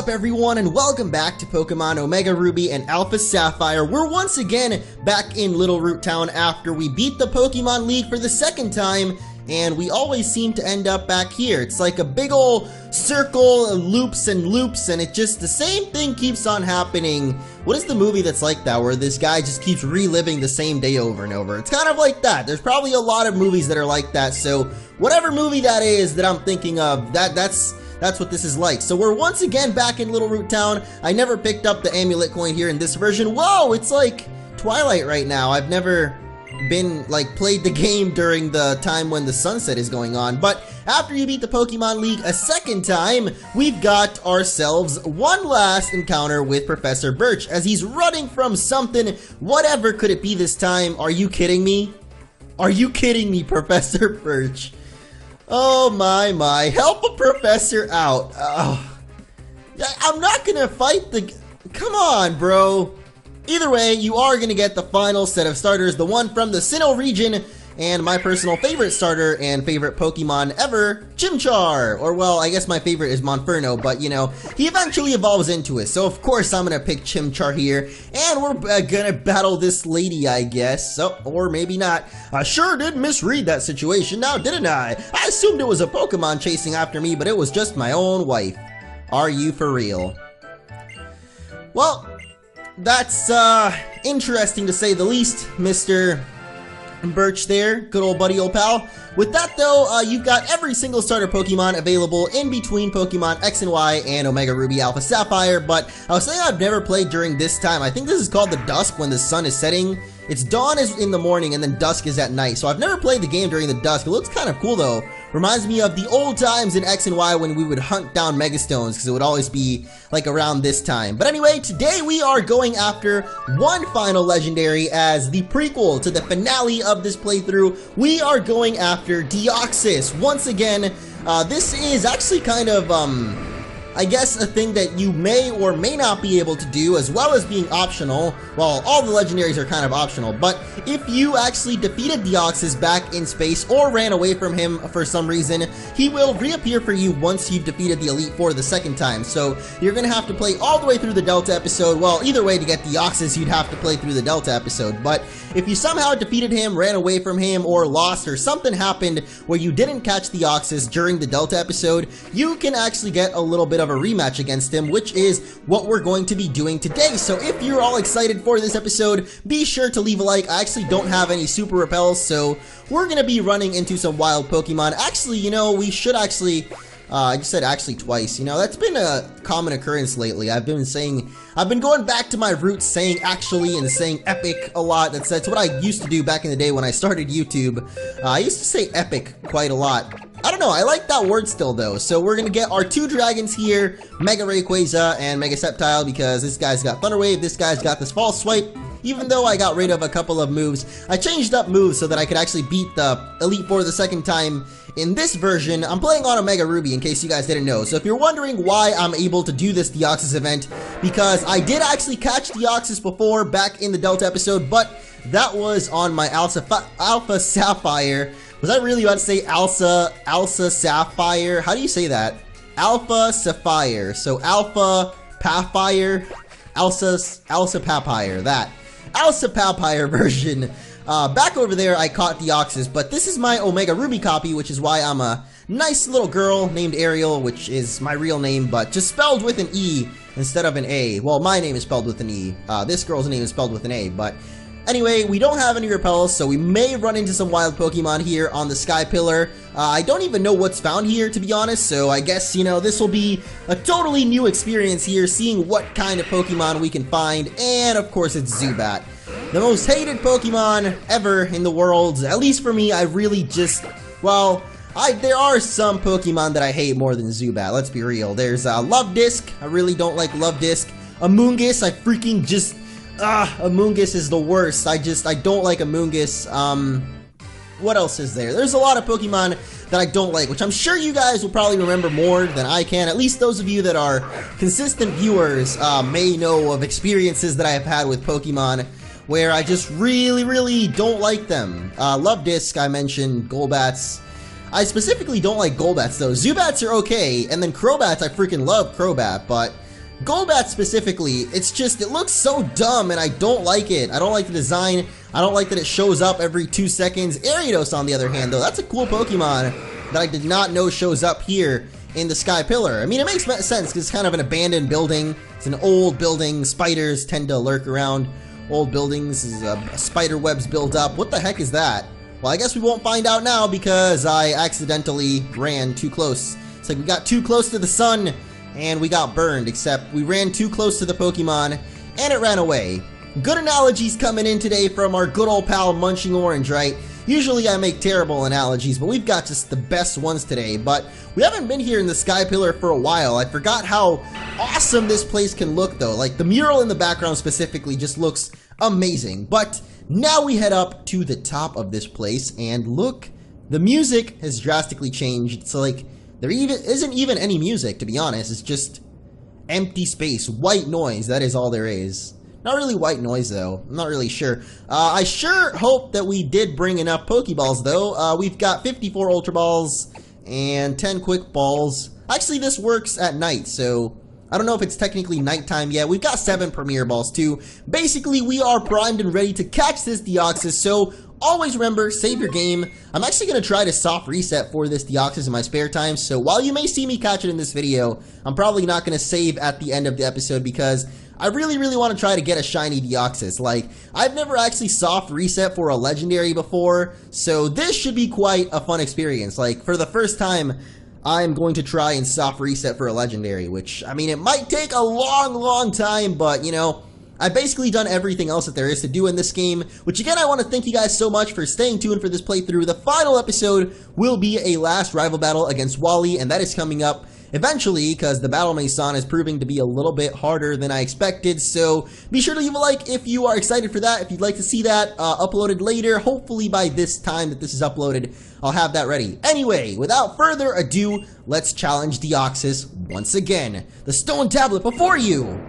up, everyone, and welcome back to Pokemon Omega Ruby and Alpha Sapphire. We're once again back in Little Root Town after we beat the Pokemon League for the second time, and we always seem to end up back here. It's like a big ol' circle of loops and loops, and it just, the same thing keeps on happening. What is the movie that's like that, where this guy just keeps reliving the same day over and over? It's kind of like that. There's probably a lot of movies that are like that, so whatever movie that is that I'm thinking of, that's what this is like. So we're once again back in Little Root Town. I never picked up the amulet coin here in this version. Whoa, it's like Twilight right now. I've never been, like, played the game during the time when the sunset is going on. But after you beat the Pokemon League a second time, we've got ourselves one last encounter with Professor Birch as he's running from something. Whatever could it be this time? Are you kidding me? Are you kidding me, Professor Birch? Oh my, help a professor out. I'm not gonna fight the... Come on, bro. Either way, you are gonna get the final set of starters, the one from the Sinnoh region, and my personal favorite starter and favorite Pokemon ever, Chimchar. Or, well, I guess my favorite is Monferno, but, you know, he eventually evolves into it. So, of course, I'm gonna pick Chimchar here, and we're gonna battle this lady, I guess. So, or maybe not. I sure did misread that situation now, didn't I? I assumed it was a Pokemon chasing after me, but it was just my own wife. Are you for real? Well, that's, interesting to say the least, Mr. Birch there, good old buddy old pal. With that though, you've got every single starter Pokemon available in between Pokemon X and Y and Omega Ruby Alpha Sapphire, but I was saying I've never played during this time. I think this is called the dusk when the sun is setting. It's dawn is in the morning and then dusk is at night, so I've never played the game during the dusk. It looks kind of cool though. Reminds me of the old times in X and Y when we would hunt down Megastones, because it would always be like around this time. But anyway, today we are going after one final legendary as the prequel to the finale of this playthrough. We are going after Deoxys. Once again, this is actually kind of, I guess a thing that you may or may not be able to do, as well as being optional. Well, all the legendaries are kind of optional, but if you actually defeated Deoxys back in space or ran away from him for some reason, he will reappear for you once you've defeated the Elite Four the second time. So you're gonna have to play all the way through the Delta episode. Well, either way, to get Deoxys, you'd have to play through the Delta episode, but if you somehow defeated him, ran away from him, or lost, or something happened where you didn't catch Deoxys during the Delta episode, you can actually get a little bit of a rematch against him, which is what we're going to be doing today. So if you're all excited for this episode, be sure to leave a like. I actually don't have any super repels, so we're gonna be running into some wild Pokemon. Actually, you know, we should actually... I just said actually twice. You know, that's been a common occurrence lately. I've been going back to my roots saying actually and saying epic a lot. That's what I used to do back in the day when I started YouTube. I used to say epic quite a lot. I don't know, I like that word still though. So we're gonna get our two dragons here, Mega Rayquaza and Mega Sceptile, because this guy's got Thunder Wave, this guy's got this False Swipe. Even though I got rid of a couple of moves, I changed up moves so that I could actually beat the Elite Four the second time. In this version, I'm playing on Omega Ruby, in case you guys didn't know. So if you're wondering why I'm able to do this Deoxys event, because I did actually catch Deoxys before back in the Delta episode, but that was on my Alpha Sapphire. Was I really about to say Alpha Sapphire? How do you say that? Alpha Sapphire. So Alpha Pathfire, Alpha Papire, that. Alpha Papire version. Back over there, I caught Deoxys, but this is my Omega Ruby copy, which is why I'm a nice little girl named Ariel, which is my real name, but just spelled with an E instead of an A. Well, my name is spelled with an E. This girl's name is spelled with an A, but anyway, we don't have any repels, so we may run into some wild Pokemon here on the Sky Pillar. I don't even know what's found here, to be honest, so I guess, you know, this will be a totally new experience here, seeing what kind of Pokemon we can find, and of course it's Zubat. The most hated Pokemon ever in the world, at least for me. I really just, well, there are some Pokemon that I hate more than Zubat, let's be real. There's Luvdisc, I really don't like Luvdisc. Amoonguss, I freaking just, Amoonguss is the worst. I don't like Amoonguss. What else is there? There's a lot of Pokemon that I don't like, which I'm sure you guys will probably remember more than I can. At least those of you that are consistent viewers may know of experiences that I have had with Pokemon where I just really don't like them. Luvdisc, I mentioned, Golbats. I specifically don't like Golbats though. Zubats are okay, and then Crobats, I freaking love Crobat, but Golbat specifically, it's just, it looks so dumb and I don't like it. I don't like the design. I don't like that it shows up every 2 seconds. Ariados, on the other hand, though, that's a cool Pokemon that I did not know shows up here in the Sky Pillar. I mean, it makes sense because it's kind of an abandoned building. It's an old building. Spiders tend to lurk around old buildings. Spider webs build up. What the heck is that? Well, I guess we won't find out now because I accidentally ran too close. It's like we got too close to the sun and we got burned, except we ran too close to the Pokemon and it ran away. Good analogies coming in today from our good old pal Munching Orange, right? Usually I make terrible analogies, but we've got just the best ones today. But we haven't been here in the Sky Pillar for a while. I forgot how awesome this place can look, though. Like, the mural in the background specifically just looks amazing. But now we head up to the top of this place, and look, the music has drastically changed. It's like, there isn't even any music, to be honest. It's just empty space, white noise, that is all there is. Not really white noise, though. I'm not really sure. I sure hope that we did bring enough Pokeballs, though. We've got 54 Ultra Balls and 10 Quick Balls. Actually, this works at night, so I don't know if it's technically nighttime yet. We've got 7 Premier Balls, too. Basically, we are primed and ready to catch this Deoxys, so always remember, save your game. I'm actually going to try to soft reset for this Deoxys in my spare time, so while you may see me catch it in this video, I'm probably not going to save at the end of the episode because I really want to try to get a shiny Deoxys. Like, I've never actually soft reset for a legendary before, so this should be quite a fun experience. Like, for the first time, I'm going to try and soft reset for a legendary, which, I mean, it might take a long time, but, you know, I've basically done everything else that there is to do in this game, which again, I want to thank you guys so much for staying tuned for this playthrough. The final episode will be a last rival battle against Wally, and that is coming up eventually, because the Battle Mason is proving to be a little bit harder than I expected, so be sure to leave a like if you are excited for that, if you'd like to see that uploaded later. Hopefully by this time that this is uploaded, I'll have that ready. Anyway, without further ado, let's challenge Deoxys once again. The stone tablet before you!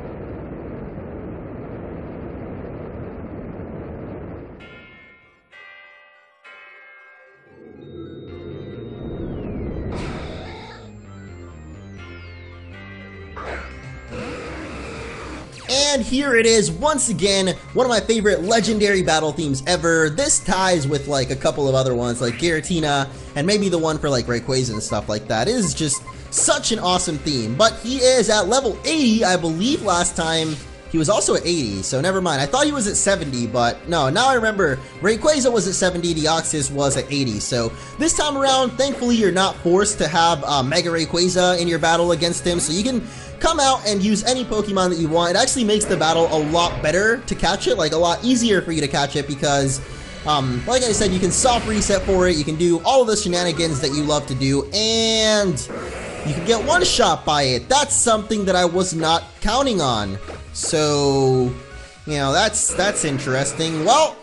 And here it is, once again, one of my favorite legendary battle themes ever. This ties with like a couple of other ones like Giratina and maybe the one for like Rayquaza and stuff like that. It is just such an awesome theme. But he is at level 80, I believe last time he was also at 80, so never mind. I thought he was at 70, but no, now I remember Rayquaza was at 70, Deoxys was at 80. So this time around, thankfully you're not forced to have Mega Rayquaza in your battle against him, so you can come out and use any Pokemon that you want. It actually makes the battle a lot better to catch it, like a lot easier for you to catch it because, like I said, you can soft reset for it, you can do all of the shenanigans that you love to do, and you can get one shot by it. That's something that I was not counting on. So, you know, that's interesting. Well,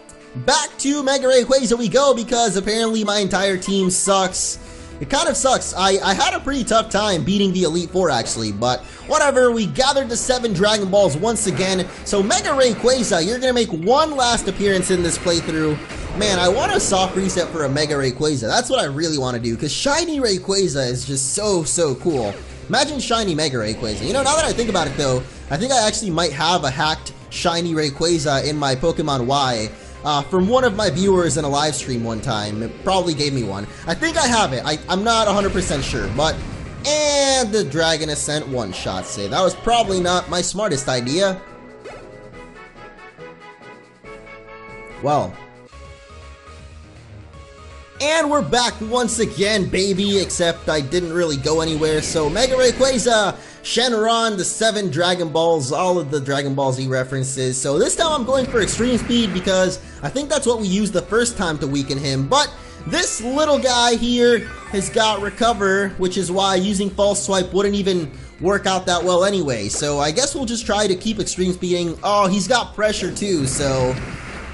back to Mega Rayquaza we go because apparently my entire team sucks. It kind of sucks. I had a pretty tough time beating the Elite Four actually, but whatever, we gathered the 7 Dragon Balls once again. So Mega Rayquaza, you're gonna make one last appearance in this playthrough. Man, I want a soft reset for a Mega Rayquaza. That's what I really want to do, because Shiny Rayquaza is just so cool. Imagine Shiny Mega Rayquaza. You know, now that I think about it though, I think I actually might have a hacked Shiny Rayquaza in my Pokemon Y. From one of my viewers in a live stream one time. It probably gave me one. I think I have it. I'm not 100% sure, but... And the Dragon Ascent one-shot save. That was probably not my smartest idea. Well. And we're back once again, baby, except I didn't really go anywhere. So, Mega Rayquaza, Shenron, the 7 Dragon Balls, all of the Dragon Ball Z references. So this time I'm going for Extreme Speed because I think that's what we used the first time to weaken him. But this little guy here has got Recover, which is why using False Swipe wouldn't even work out that well anyway. So I guess we'll just try to keep Extreme Speeding. Oh, he's got Pressure too, so...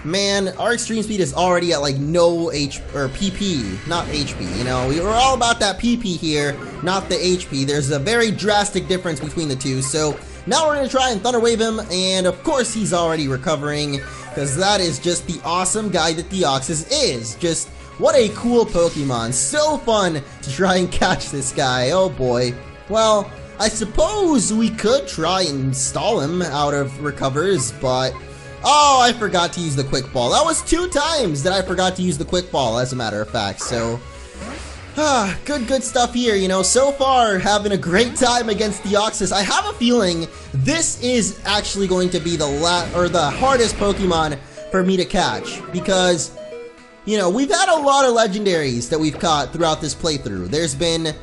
Man, our Extreme Speed is already at like no PP, not HP, you know, we're all about that PP here, not the HP. There's a very drastic difference between the two, so now we're going to try and Thunder Wave him, and of course he's already recovering, because that is just the awesome guy that Deoxys is. Just, what a cool Pokemon, so fun to try and catch this guy, oh boy. Well, I suppose we could try and stall him out of recovers, but... Oh, I forgot to use the quick ball. That was 2 times that I forgot to use the quick ball, as a matter of fact, so... good stuff here, you know. So far, having a great time against Deoxys. I have a feeling this is actually going to be the hardest Pokemon for me to catch, because, you know, we've had a lot of legendaries that we've caught throughout this playthrough. There's been,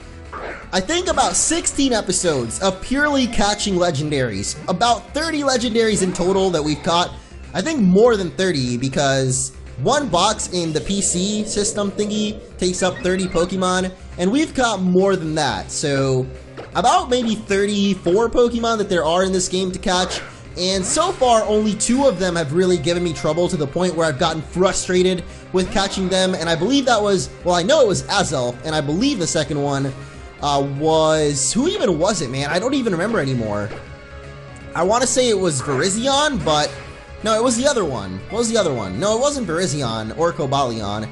I think, about 16 episodes of purely catching legendaries. About 30 legendaries in total that we've caught. I think more than 30, because one box in the PC system thingy takes up 30 Pokemon, and we've caught more than that. So, about maybe 34 Pokemon that there are in this game to catch, and so far only 2 of them have really given me trouble to the point where I've gotten frustrated with catching them, and I believe that was, well, I know it was Azelf, and I believe the second one was, who even was it, man? I don't even remember anymore. I want to say it was Virizion, but no, it was the other one. What was the other one? No, it wasn't Virizion or Cobalion.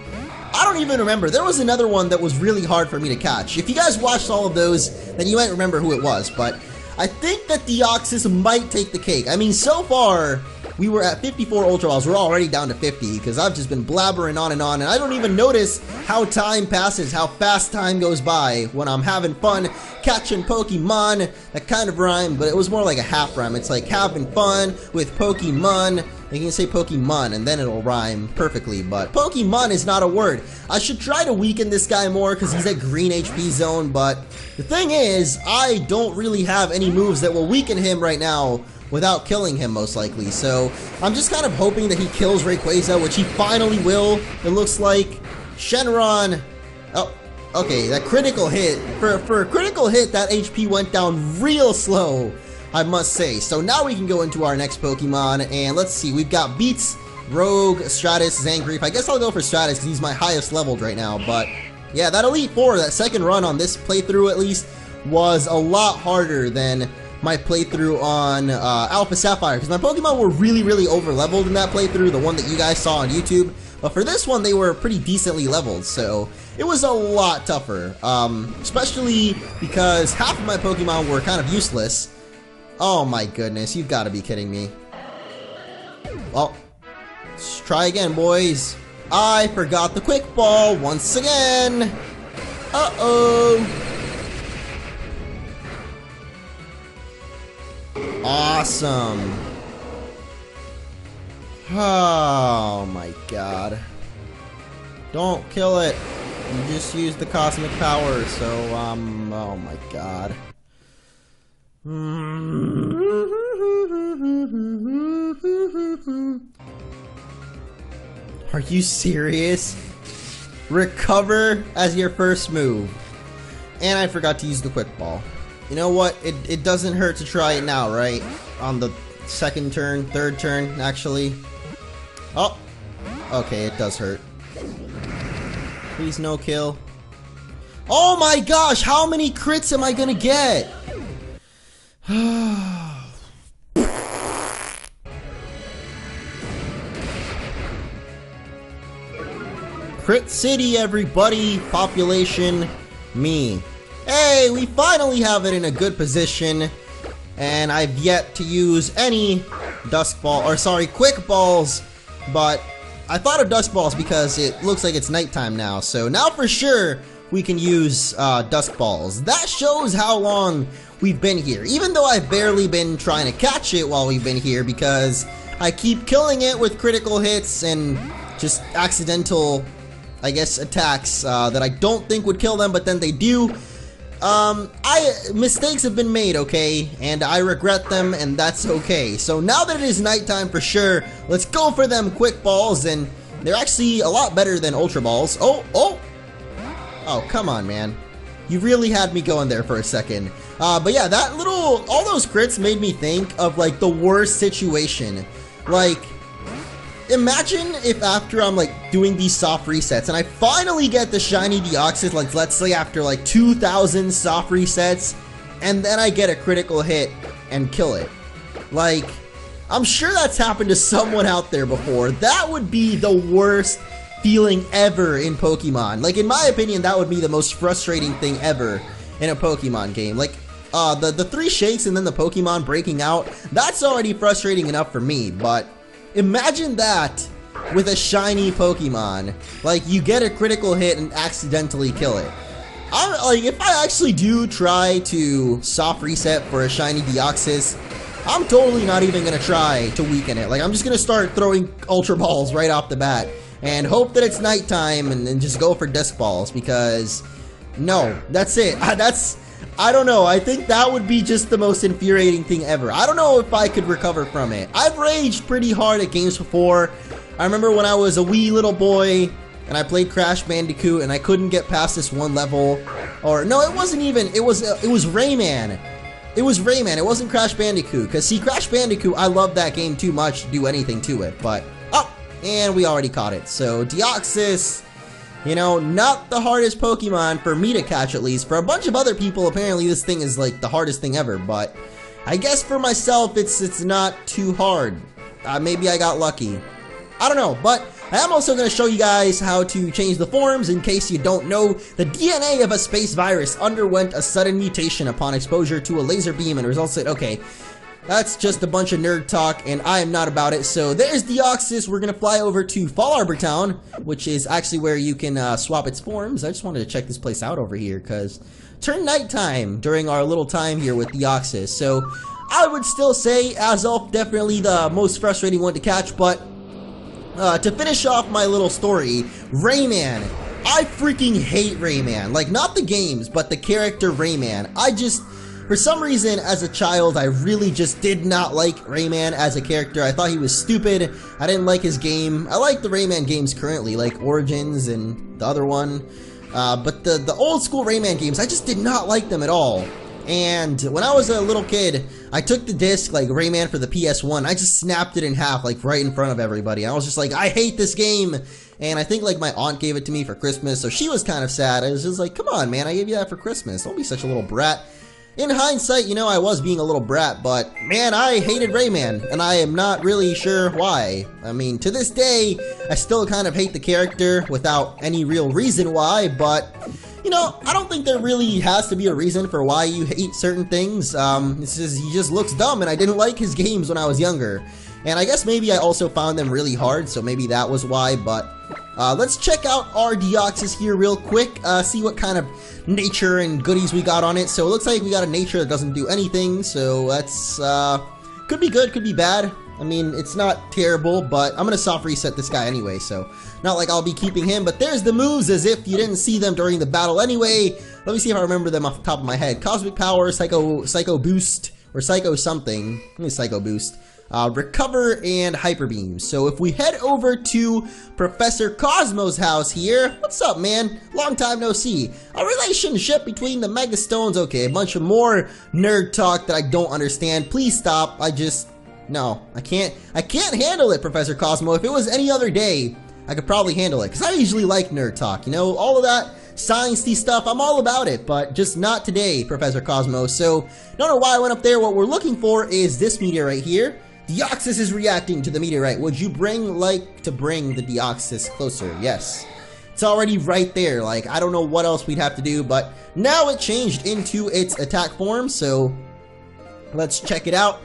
I don't even remember. There was another one that was really hard for me to catch. If you guys watched all of those, then you might remember who it was, but I think that Deoxys might take the cake. I mean, so far, we were at 54 Ultra Balls. We're already down to 50, because I've just been blabbering on, and I don't even notice how time passes, how fast time goes by when I'm having fun catching Pokemon. That kind of rhyme, but it was more like a half rhyme. It's like having fun with Pokemon. You can say Pokemon, and then it'll rhyme perfectly, but Pokemon is not a word. I should try to weaken this guy more, because he's at green HP zone, but the thing is, I don't really have any moves that will weaken him right now without killing him, most likely. So I'm just kind of hoping that he kills Rayquaza, which he finally will, it looks like. Shenron, oh, okay, that critical hit, for a critical hit, that HP went down real slow, I must say. So now we can go into our next Pokemon, and let's see, we've got Beats, Rogue, Stratus, Zangief. I guess I'll go for Stratus because he's my highest leveled right now, but yeah, that Elite Four, that second run on this playthrough at least, was a lot harder than my playthrough on Alpha Sapphire, because my Pokemon were really over leveled in that playthrough, the one that you guys saw on YouTube, but for this one they were pretty decently leveled, so it was a lot tougher, especially because half of my Pokemon were kind of useless. Oh my goodness, you've got to be kidding me. Well, let's try again, boys. I forgot the Quick Ball once again. Uh-oh. Awesome. Oh my god. Don't kill it. You just used the cosmic power, so, oh my god. Are you serious? Recover as your first move. And I forgot to use the Quick Ball. You know what? It doesn't hurt to try it now, right? On the second turn, third turn, actually. Oh! Okay, it does hurt. Please no kill. Oh my gosh! How many crits am I gonna get? Crit City, everybody! Population, me. Hey, we finally have it in a good position, and I've yet to use any Dusk Ball, or sorry, Quick Balls, but I thought of Dusk Balls because it looks like it's nighttime now, so now for sure we can use Dusk Balls. That shows how long we've been here, even though I've barely been trying to catch it while we've been here, because I keep killing it with critical hits and just accidental, I guess, attacks that I don't think would kill them, but then they do. Mistakes have been made, okay, and I regret them, and that's okay. So now that it is nighttime for sure, let's go for them Quick Balls, and they're actually a lot better than Ultra Balls. Oh, come on, man. You really had me going there for a second. But yeah, all those crits made me think of, like, the worst situation. Like, imagine if after I'm, like, doing these soft resets, and I finally get the shiny Deoxys, like, let's say after, like, 2,000 soft resets, and then I get a critical hit and kill it. Like, I'm sure that's happened to someone out there before. That would be the worst feeling ever in Pokemon. Like, in my opinion, that would be the most frustrating thing ever in a Pokemon game. Like, the 3 shakes and then the Pokemon breaking out, that's already frustrating enough for me, but imagine that with a shiny Pokemon. Like, you get a critical hit and accidentally kill it. Like, if I actually do try to soft reset for a shiny Deoxys, I'm totally not even gonna try to weaken it. Like, I'm just gonna start throwing Ultra Balls right off the bat and hope that it's nighttime and then just go for Disc Balls, because no, that's it. I don't know. I think that would be just the most infuriating thing ever. I don't know if I could recover from it. I've raged pretty hard at games before. I remember when I was a wee little boy and I played Crash Bandicoot and I couldn't get past this one level. Or no, it wasn't even. It was Rayman. It was Rayman. It wasn't Crash Bandicoot. Because see, Crash Bandicoot, I love that game too much to do anything to it. But oh, and we already caught it. So Deoxys, you know, not the hardest Pokemon for me to catch, at least. For a bunch of other people, apparently this thing is like the hardest thing ever. But I guess for myself, it's not too hard. Maybe I got lucky. I don't know, but I am also going to show you guys how to change the forms. In case you don't know, the DNA of a space virus underwent a sudden mutation upon exposure to a laser beam and results in, okay, that's just a bunch of nerd talk and I am not about it. So there's Deoxys. We're going to fly over to Fall Arbor Town, which is actually where you can swap its forms. I just wanted to check this place out over here because turn nighttime during our little time here with Deoxys. So I would still say Azelf definitely the most frustrating one to catch, but to finish off my little story, Rayman. I freaking hate Rayman. Like, not the games, but the character Rayman. For some reason, as a child, I really just did not like Rayman as a character. I thought he was stupid. I didn't like his game. I like the Rayman games currently, like Origins and the other one. But the old school Rayman games, I just did not like them at all. And when I was a little kid, I took the disc, like Rayman for the PS1, I just snapped it in half, like right in front of everybody. I was just like, I hate this game. And I think like my aunt gave it to me for Christmas, so she was kind of sad. I was just like, come on, man, I gave you that for Christmas. Don't be such a little brat. In hindsight, you know, I was being a little brat, but man, I hated Rayman, and I am not really sure why. I mean, to this day, I still kind of hate the character without any real reason why, but you know, I don't think there really has to be a reason for why you hate certain things. It's just, he just looks dumb, and I didn't like his games when I was younger. And I guess maybe I also found them really hard, so maybe that was why, but let's check out our Deoxys here real quick, see what kind of nature and goodies we got on it. So it looks like we got a nature that doesn't do anything, so that's, could be good, could be bad. I mean, it's not terrible, but I'm gonna soft reset this guy anyway, so not like I'll be keeping him, but there's the moves as if you didn't see them during the battle anyway. Let me see if I remember them off the top of my head. Cosmic Power, Psycho Boost, or Psycho something. I think Psycho Boost. Recover, and Hyper Beam. So if we head over to Professor Cosmo's house here, what's up, man? Long time no see. A relationship between the Mega Stones. Okay, a bunch of more nerd talk that I don't understand. Please stop. No, I can't handle it, Professor Cosmo. If it was any other day, I could probably handle it, because I usually like nerd talk, you know, all of that sciencey stuff, I'm all about it, but just not today, Professor Cosmo. So, don't know why I went up there. What we're looking for is this meteorite here. Deoxys is reacting to the meteorite. Would you like to bring the Deoxys closer? Yes. It's already right there. Like, I don't know what else we'd have to do, but now it changed into its attack form, so let's check it out.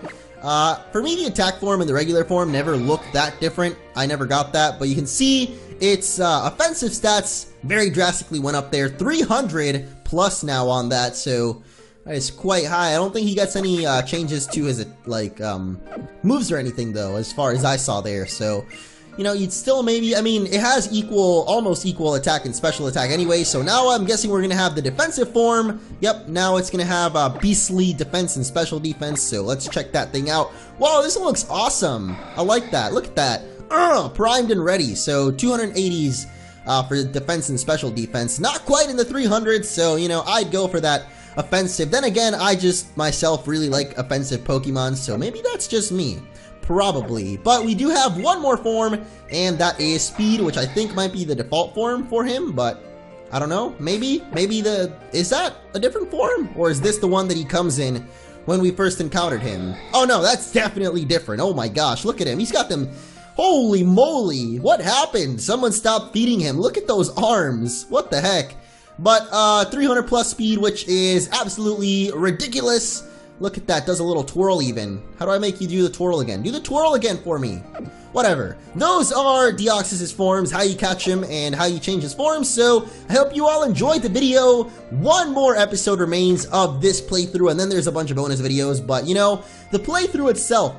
For me, the attack form and the regular form never looked that different. I never got that, but you can see its offensive stats very drastically went up there. 300 plus now on that, so that is quite high. I don't think he gets any changes to his moves or anything though, as far as I saw there. So, you know, you'd still maybe, I mean, it has almost equal attack and special attack anyway, so now I'm guessing we're going to have the defensive form. Yep, now it's going to have beastly defense and special defense, so let's check that thing out. Wow, this looks awesome. I like that. Look at that. Primed and ready. So 280s for defense and special defense. Not quite in the 300s, so, you know, I'd go for that offensive. Then again, I just myself really like offensive Pokemon, so maybe that's just me. Probably. But we do have one more form, and that is Speed, which I think might be the default form for him, but I don't know. Maybe is that a different form? Or is this the one that he comes in when we first encountered him? Oh no, that's definitely different. Oh my gosh, look at him. He's got them. Holy moly, what happened? Someone stopped feeding him. Look at those arms. What the heck? But 300 plus speed, which is absolutely ridiculous. Look at that, does a little twirl even. How do I make you do the twirl again? Do the twirl again for me. Whatever. Those are Deoxys' forms, how you catch him and how you change his forms. So I hope you all enjoyed the video. One more episode remains of this playthrough, and then there's a bunch of bonus videos. But you know, the playthrough itself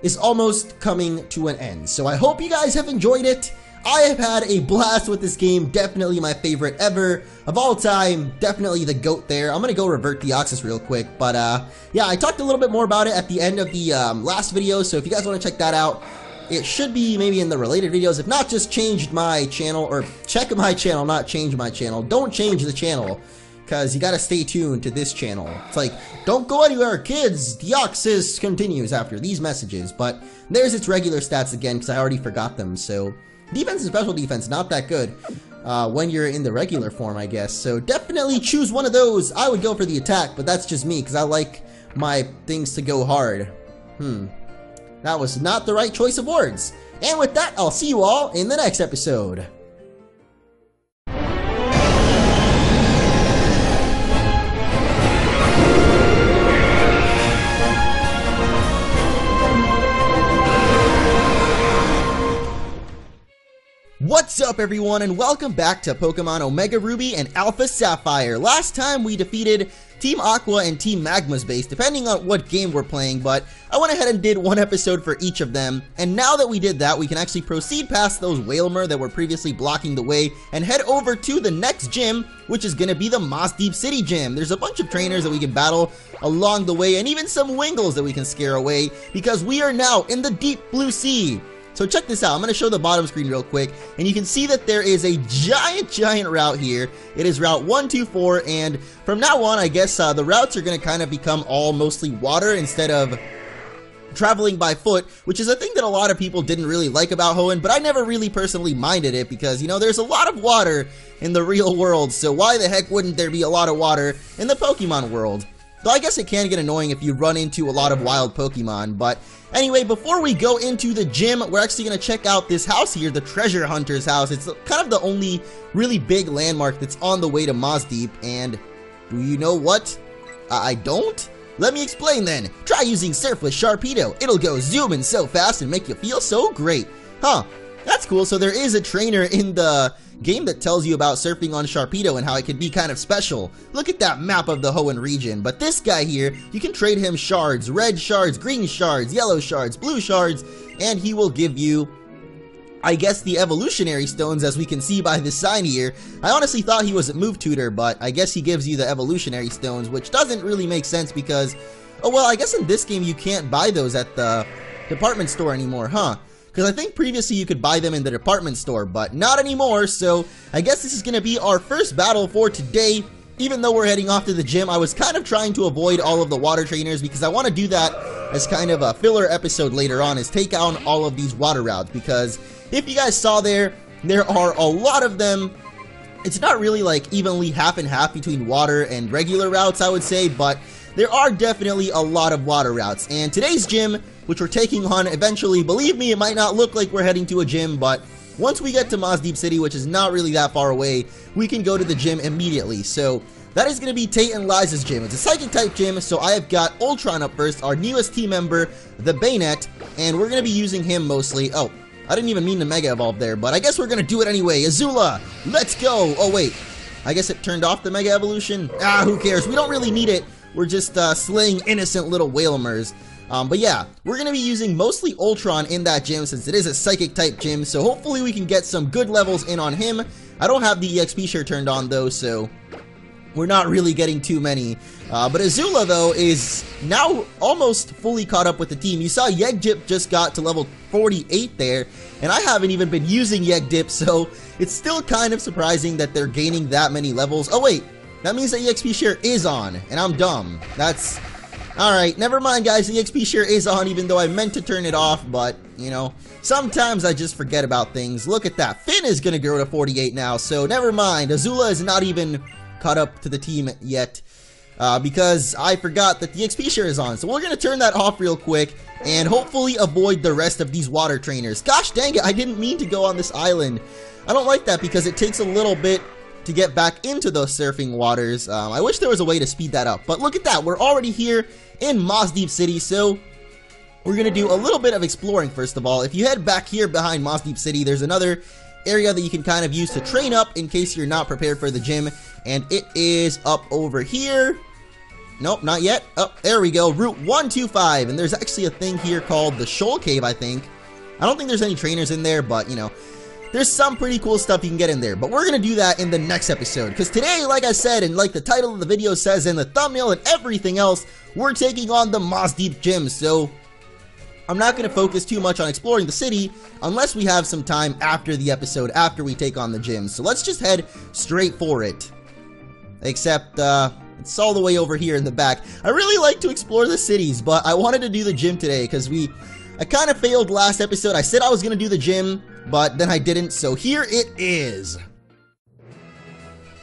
is almost coming to an end. So I hope you guys have enjoyed it. I have had a blast with this game, definitely my favorite ever of all time, definitely the GOAT there. I'm gonna go revert Deoxys real quick, but yeah, I talked a little bit more about it at the end of the last video, so if you guys want to check that out, it should be maybe in the related videos. If not, just change my channel, or check my channel, not change my channel. Don't change the channel, because you gotta stay tuned to this channel. It's like, don't go anywhere, kids! Deoxys continues after these messages, but there's its regular stats again, because I already forgot them, so... Defense and special defense, not that good when you're in the regular form, I guess. So definitely choose one of those. I would go for the attack, but that's just me, because I like my things to go hard. That was not the right choice of words. And with that, I'll see you all in the next episode. What's up everyone, and welcome back to Pokemon Omega Ruby and Alpha Sapphire. Last time we defeated Team Aqua and Team Magma's base, depending on what game we're playing, but I went ahead and did one episode for each of them, and now that we did that, we can actually proceed past those Wailmer that were previously blocking the way and head over to the next gym, which is going to be the Mossdeep City gym. There's a bunch of trainers that we can battle along the way, and even some Wingles that we can scare away, because we are now in the Deep Blue Sea. So check this out, I'm going to show the bottom screen real quick, and you can see that there is a giant route here. It is Route 124, and from now on, I guess the routes are going to kind of become all mostly water instead of traveling by foot, which is a thing that a lot of people didn't really like about Hoenn, but I never really personally minded it because, you know, there's a lot of water in the real world, so why the heck wouldn't there be a lot of water in the Pokemon world? Though I guess it can get annoying if you run into a lot of wild Pokemon, but anyway, before we go into the gym, we're actually going to check out this house here, the Treasure Hunter's house. It's kind of the only really big landmark that's on the way to Mossdeep, and do you know what? I don't? Let me explain then. Try using Surfless Sharpedo. It'll go zooming so fast and make you feel so great. Huh, that's cool. So there is a trainer in the game that tells you about surfing on Sharpedo and how it can be kind of special. Look at that map of the Hoenn region, but this guy here, you can trade him shards, red shards, green shards, yellow shards, blue shards, and he will give you, I guess, the evolutionary stones, as we can see by this sign here. I honestly thought he was a move tutor, but I guess he gives you the evolutionary stones, which doesn't really make sense because, oh well, I guess in this game you can't buy those at the department store anymore, huh? Because I think previously you could buy them in the department store, but not anymore, so I guess this is going to be our first battle for today. Even though we're heading off to the gym, I was kind of trying to avoid all of the water trainers because I want to do that as kind of a filler episode later on, is take on all of these water routes, because if you guys saw there are a lot of them. It's not really like evenly half and half between water and regular routes, I would say, but there are definitely a lot of water routes, and today's gym, which we're taking on eventually, believe me, it might not look like we're heading to a gym, but once we get to Mossdeep City, which is not really that far away, we can go to the gym immediately. So that is going to be Tate and Liza's gym. It's a Psychic type gym, so I have got Ultron up first, our newest team member, the Bayonet, and we're going to be using him mostly. Oh, I didn't even mean to Mega Evolve there, but I guess we're going to do it anyway. Azula, let's go! Oh wait, I guess it turned off the Mega Evolution? Ah, who cares? We don't really need it. We're just slaying innocent little Wailmers. But yeah, we're going to be using mostly Ultron in that gym since it is a Psychic type gym, so hopefully we can get some good levels in on him. I don't have the EXP share turned on though, so we're not really getting too many. But Azula though is now almost fully caught up with the team. You saw Yegdip just got to level 48 there, and I haven't even been using Yegdip, so it's still kind of surprising that they're gaining that many levels. Oh wait, that means that EXP share is on, and I'm dumb. That's... Alright, never mind guys, the EXP share is on even though I meant to turn it off, but, you know, sometimes I just forget about things. Look at that, Finn is gonna grow to 48 now, so never mind. Azula is not even caught up to the team yet, because I forgot that the EXP share is on. So we're gonna turn that off real quick, and hopefully avoid the rest of these water trainers. Gosh dang it, I didn't mean to go on this island. I don't like that because it takes a little bit to get back into those surfing waters. I wish there was a way to speed that up, but look at that, we're already here in Moss Deep City, so we're gonna do a little bit of exploring first of all. If you head back here behind Moss Deep City, there's another area that you can kind of use to train up in case you're not prepared for the gym, and it is up over here. Nope, not yet. Oh, there we go, Route 125, and there's actually a thing here called the Shoal Cave, I think. I don't think there's any trainers in there, but, you know, there's some pretty cool stuff you can get in there. But we're going to do that in the next episode, because today, like I said, and like the title of the video says, and the thumbnail and everything else, we're taking on the Moss Deep Gym, so I'm not going to focus too much on exploring the city unless we have some time after the episode, after we take on the gym. So let's just head straight for it. Except, it's all the way over here in the back. I really like to explore the cities, but I wanted to do the gym today because I kind of failed last episode. I said I was going to do the gym, but then I didn't, so here it is.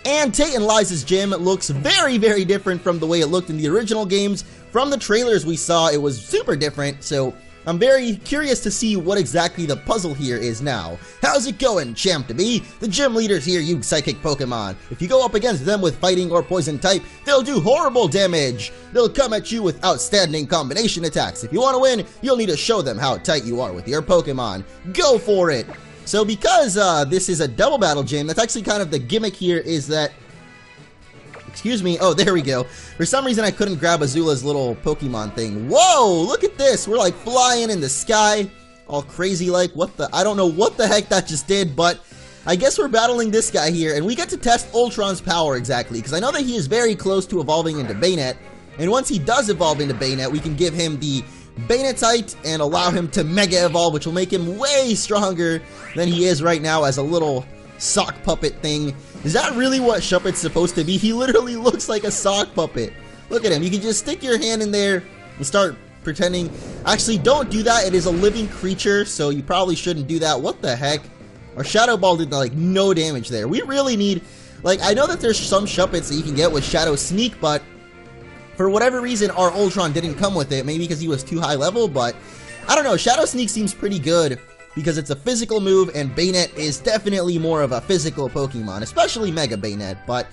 And Tate and Liza's gym looks very, very different from the way it looked in the original games. From the trailers we saw, it was super different, so I'm very curious to see what exactly the puzzle here is now. How's it going, Champ to be? The gym leaders here use psychic Pokemon. If you go up against them with fighting or poison type, they'll do horrible damage. They'll come at you with outstanding combination attacks. If you want to win, you'll need to show them how tight you are with your Pokemon. Go for it! So because this is a double battle gym, that's actually kind of the gimmick here is that... Excuse me. Oh, there we go. For some reason, I couldn't grab Azula's little Pokemon thing. Whoa, look at this. We're like flying in the sky, all crazy like. What the? I don't know what the heck that just did, but I guess we're battling this guy here, and we get to test Ultron's power exactly, because I know that he is very close to evolving into Banette, and once he does evolve into Banette, we can give him the Banetite and allow him to Mega Evolve, which will make him way stronger than he is right now as a little sock puppet thing. Is that really what Shuppet's supposed to be? He literally looks like a sock puppet. Look at him. You can just stick your hand in there and start pretending. Actually, don't do that. It is a living creature, so you probably shouldn't do that. What the heck? Our Shadow Ball did, like, no damage there. We really need... Like, I know that there's some Shuppets that you can get with Shadow Sneak, but for whatever reason, our Ultron didn't come with it. Maybe because he was too high level, but I don't know. Shadow Sneak seems pretty good, because it's a physical move, and Banette is definitely more of a physical Pokemon, especially Mega Banette. But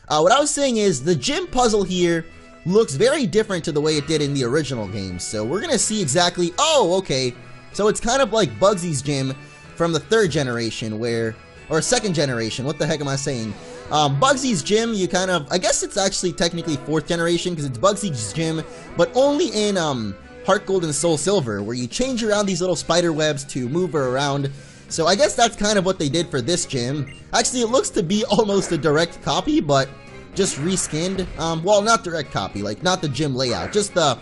what I was saying is, the gym puzzle here looks very different to the way it did in the original games. So we're going to see exactly... Oh, okay. So it's kind of like Bugsy's gym from the 3rd generation, or 2nd generation. What the heck am I saying? Bugsy's gym, you kind of... I guess it's actually technically 4th generation, because it's Bugsy's gym, but only in... Heart Gold and Soul Silver, where you change around these little spider webs to move her around. So I guess that's kind of what they did for this gym. Actually, it looks to be almost a direct copy, but just reskinned. Well, not direct copy, like not the gym layout. Just the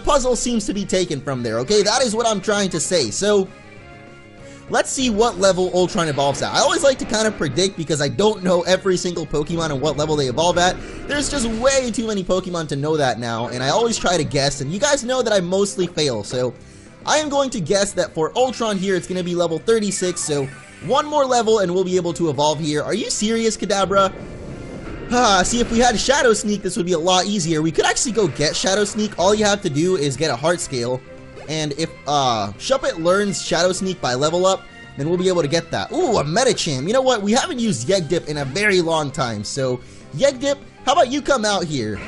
puzzle seems to be taken from there, okay? That is what I'm trying to say. So let's see what level Ultron evolves at. I always like to kind of predict because I don't know every single Pokemon and what level they evolve at. There's just way too many Pokemon to know that now, and I always try to guess, and you guys know that I mostly fail, so I am going to guess that for Ultron here, it's going to be level 36, so one more level and we'll be able to evolve here. Are you serious, Kadabra? See, if we had Shadow Sneak, this would be a lot easier. We could actually go get Shadow Sneak. All you have to do is get a Heart Scale. And if Shuppet learns Shadow Sneak by level up, then we'll be able to get that. Ooh, a Medicham. You know what? We haven't used Yegdip in a very long time. So, Yegdip, how about you come out here?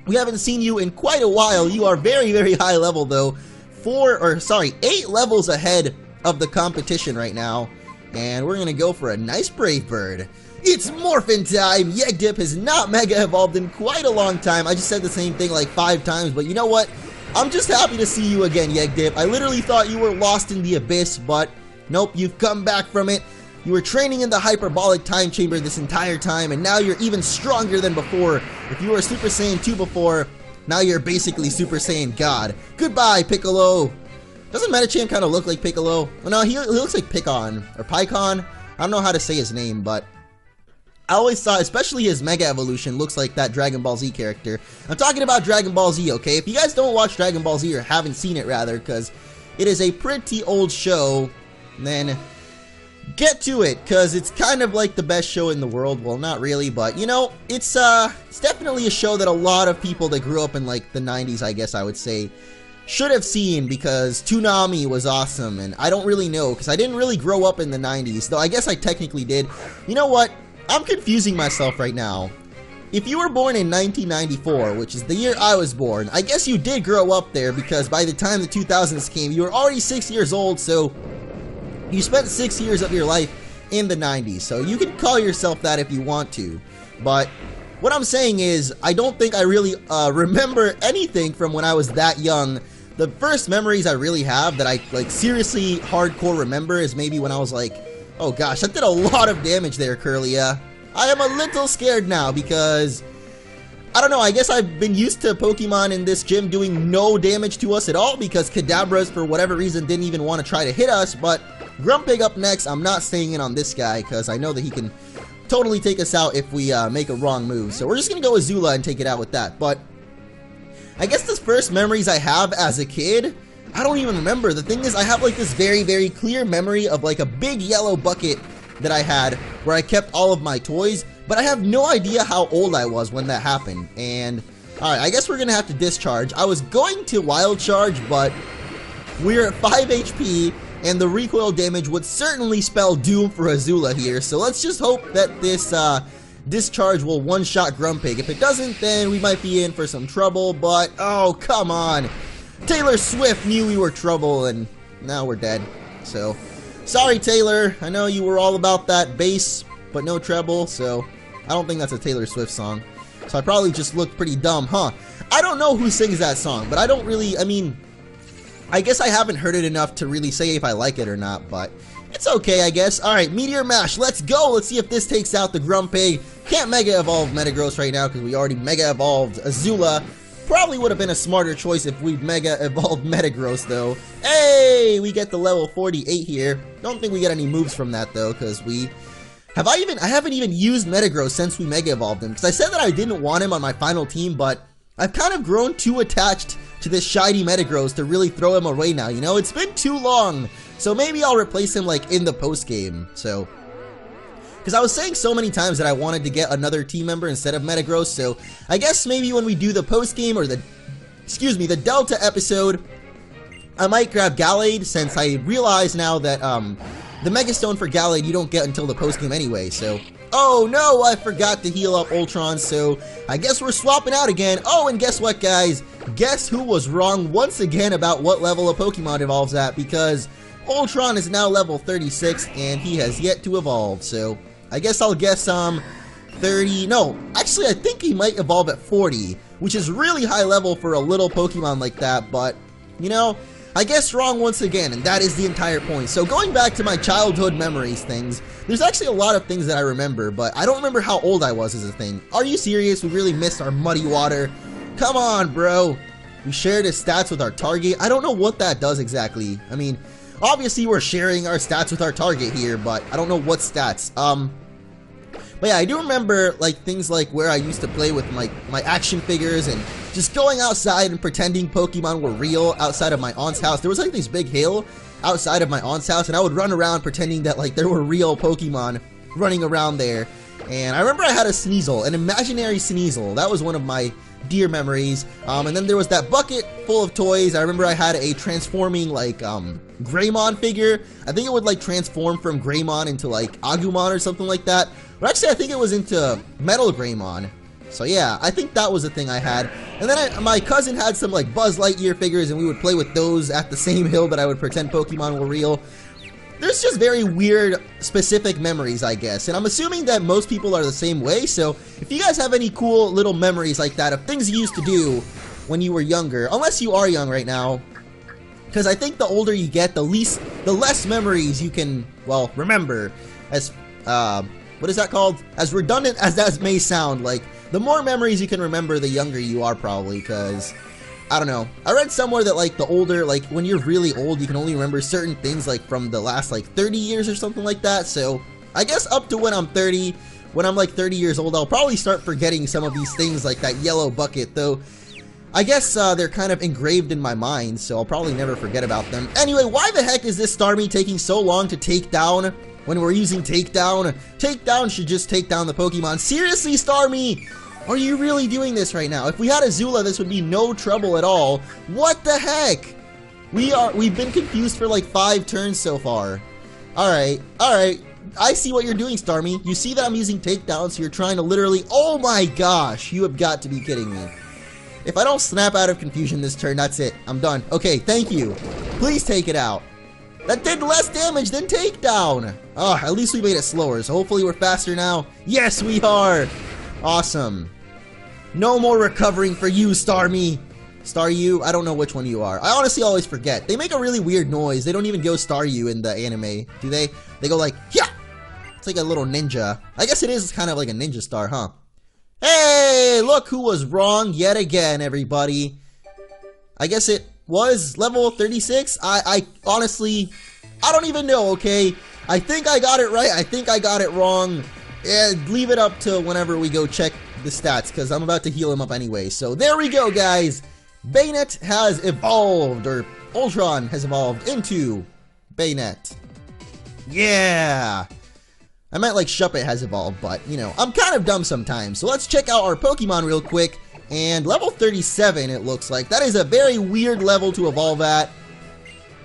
We haven't seen you in quite a while. You are very, very high level, though. 8 levels ahead of the competition right now. And we're going to go for a nice Brave Bird. It's Morphin time! Yegdip has not Mega Evolved in quite a long time. I just said the same thing like 5 times, but you know what? I'm just happy to see you again, Yegdip. I literally thought you were lost in the abyss, but nope, you've come back from it. You were training in the hyperbolic time chamber this entire time, and now you're even stronger than before. If you were Super Saiyan 2 before, now you're basically Super Saiyan God. Goodbye, Piccolo! Doesn't Medicham kind of look like Piccolo? Well, no, he looks like Pikkon, or Pycon. I don't know how to say his name, but I always thought, especially his Mega Evolution, looks like that Dragon Ball Z character. I'm talking about Dragon Ball Z, okay? If you guys don't watch Dragon Ball Z, or haven't seen it rather, because it is a pretty old show, then get to it, because it's kind of like the best show in the world. Well, not really, but, you know, it's definitely a show that a lot of people that grew up in, like, the 90s, I guess I would say, should have seen, because Toonami was awesome, and I don't really know, because I didn't really grow up in the 90s, though I guess I technically did. You know what? I'm confusing myself right now. If you were born in 1994, which is the year I was born, I guess you did grow up there because by the time the 2000s came, you were already 6 years old, so you spent 6 years of your life in the 90s. So you can call yourself that if you want to. But what I'm saying is, I don't think I really remember anything from when I was that young. The first memories I really have that I like seriously hardcore remember is maybe when I was like, oh gosh, that did a lot of damage there, Kirlia. I am a little scared now because, I don't know, I guess I've been used to Pokemon in this gym doing no damage to us at all because Kadabras, for whatever reason, didn't even want to try to hit us. But Grumpig up next, I'm not staying in on this guy because I know that he can totally take us out if we make a wrong move. So we're just going to go with Zula and take it out with that. But I guess the first memories I have as a kid, I don't even remember. The thing is, I have like this very, very clear memory of like a big yellow bucket that I had where I kept all of my toys, but I have no idea how old I was when that happened. And alright, I guess we're gonna have to discharge. I was going to wild charge, but we're at 5 HP and the recoil damage would certainly spell doom for Azula here, so let's just hope that this discharge will one-shot Grumpig. If it doesn't, then we might be in for some trouble, but oh, come on. Taylor Swift knew we were trouble and now we're dead, so sorry, Taylor. I know you were all about that bass, but no treble, so I don't think that's a Taylor Swift song. So I probably just looked pretty dumb, huh? I don't know who sings that song, but I don't really, I mean, I guess I haven't heard it enough to really say if I like it or not, but it's okay, I guess. Alright, Meteor Mash, let's go! Let's see if this takes out the Grumpig. Can't Mega Evolve Metagross right now because we already Mega Evolved Azula. Probably would have been a smarter choice if we'd Mega Evolved Metagross, though. Hey, we get the level 48 here. Don't think we get any moves from that, though, because we... I haven't even used Metagross since we Mega Evolved him, because I said that I didn't want him on my final team, but I've kind of grown too attached to this shiny Metagross to really throw him away now, you know? It's been too long, so maybe I'll replace him, like, in the post-game, so... Because I was saying so many times that I wanted to get another team member instead of Metagross, so I guess maybe when we do the post-game or the Delta episode, I might grab Gallade, since I realize now that the Mega Stone for Gallade you don't get until the post-game anyway, so... Oh no, I forgot to heal up Ultron, so I guess we're swapping out again. Oh, and guess what, guys? Guess who was wrong once again about what level a Pokemon evolves at, because Ultron is now level 36 and he has yet to evolve, so... I guess I'll guess 30, no, actually I think he might evolve at 40, which is really high level for a little Pokemon like that, but, you know, I guess wrong once again, and that is the entire point. So going back to my childhood memories things, there's actually a lot of things that I remember, but I don't remember how old I was as a thing. Are you serious? We really missed our Muddy Water. Come on, bro. We shared his stats with our target. I don't know what that does exactly. I mean, obviously we're sharing our stats with our target here, but I don't know what stats. But yeah, I do remember like things like where I used to play with my action figures and just going outside and pretending Pokemon were real outside of my aunt's house. There was like this big hill outside of my aunt's house, and I would run around pretending that like there were real Pokemon running around there. And I remember I had a Sneasel, an imaginary Sneasel. That was one of my dear memories. And then there was that bucket full of toys. I remember I had a transforming like Greymon figure. I think it would like transform from Greymon into like Agumon or something like that. But actually I think it was into Metal Greymon. So yeah, I think that was a thing I had. And then my cousin had some like Buzz Lightyear figures, and we would play with those at the same hill that I would pretend Pokemon were real. There's just very weird, specific memories, I guess, and I'm assuming that most people are the same way, so if you guys have any cool little memories like that of things you used to do when you were younger, unless you are young right now, because I think the older you get, the less memories you can, well, remember, as, what is that called? As redundant as that may sound, like, the more memories you can remember, the younger you are probably, because... I don't know. I read somewhere that like the older, like when you're really old, you can only remember certain things like from the last like 30 years or something like that. So I guess up to when I'm 30, when I'm like 30 years old, I'll probably start forgetting some of these things like that yellow bucket, though I guess they're kind of engraved in my mind, so I'll probably never forget about them. Anyway, why the heck is this Starmie taking so long to take down when we're using Takedown? Takedown should just take down the Pokemon. Seriously, Starmie? Are you really doing this right now? If we had Azula, this would be no trouble at all. What the heck? We've been confused for like 5 turns so far. Alright. I see what you're doing, Starmie. You see that I'm using takedowns, so you're trying to literally... Oh my gosh, you have got to be kidding me. If I don't snap out of confusion this turn, that's it. I'm done. Okay, thank you. Please take it out. That did less damage than takedown. Oh, at least we made it slower, so hopefully we're faster now. Yes, we are. Awesome. No more recovering for you, Starmie. Staryu? I don't know which one you are. I honestly always forget. They make a really weird noise. They don't even go Staryu in the anime, do they? They go like, yeah! It's like a little ninja. I guess it is kind of like a ninja star, huh? Hey, look who was wrong yet again, everybody. I guess it was level 36. I honestly, I don't even know, okay? I think I got it right. I think I got it wrong. And leave it up to whenever we go check the stats, because I'm about to heal him up anyway. So there we go, guys. Bayonet has evolved, or Ultron has evolved into Bayonet. Yeah! I meant like Shuppet has evolved, but, you know, I'm kind of dumb sometimes. So let's check out our Pokemon real quick. And level 37, it looks like. That is a very weird level to evolve at.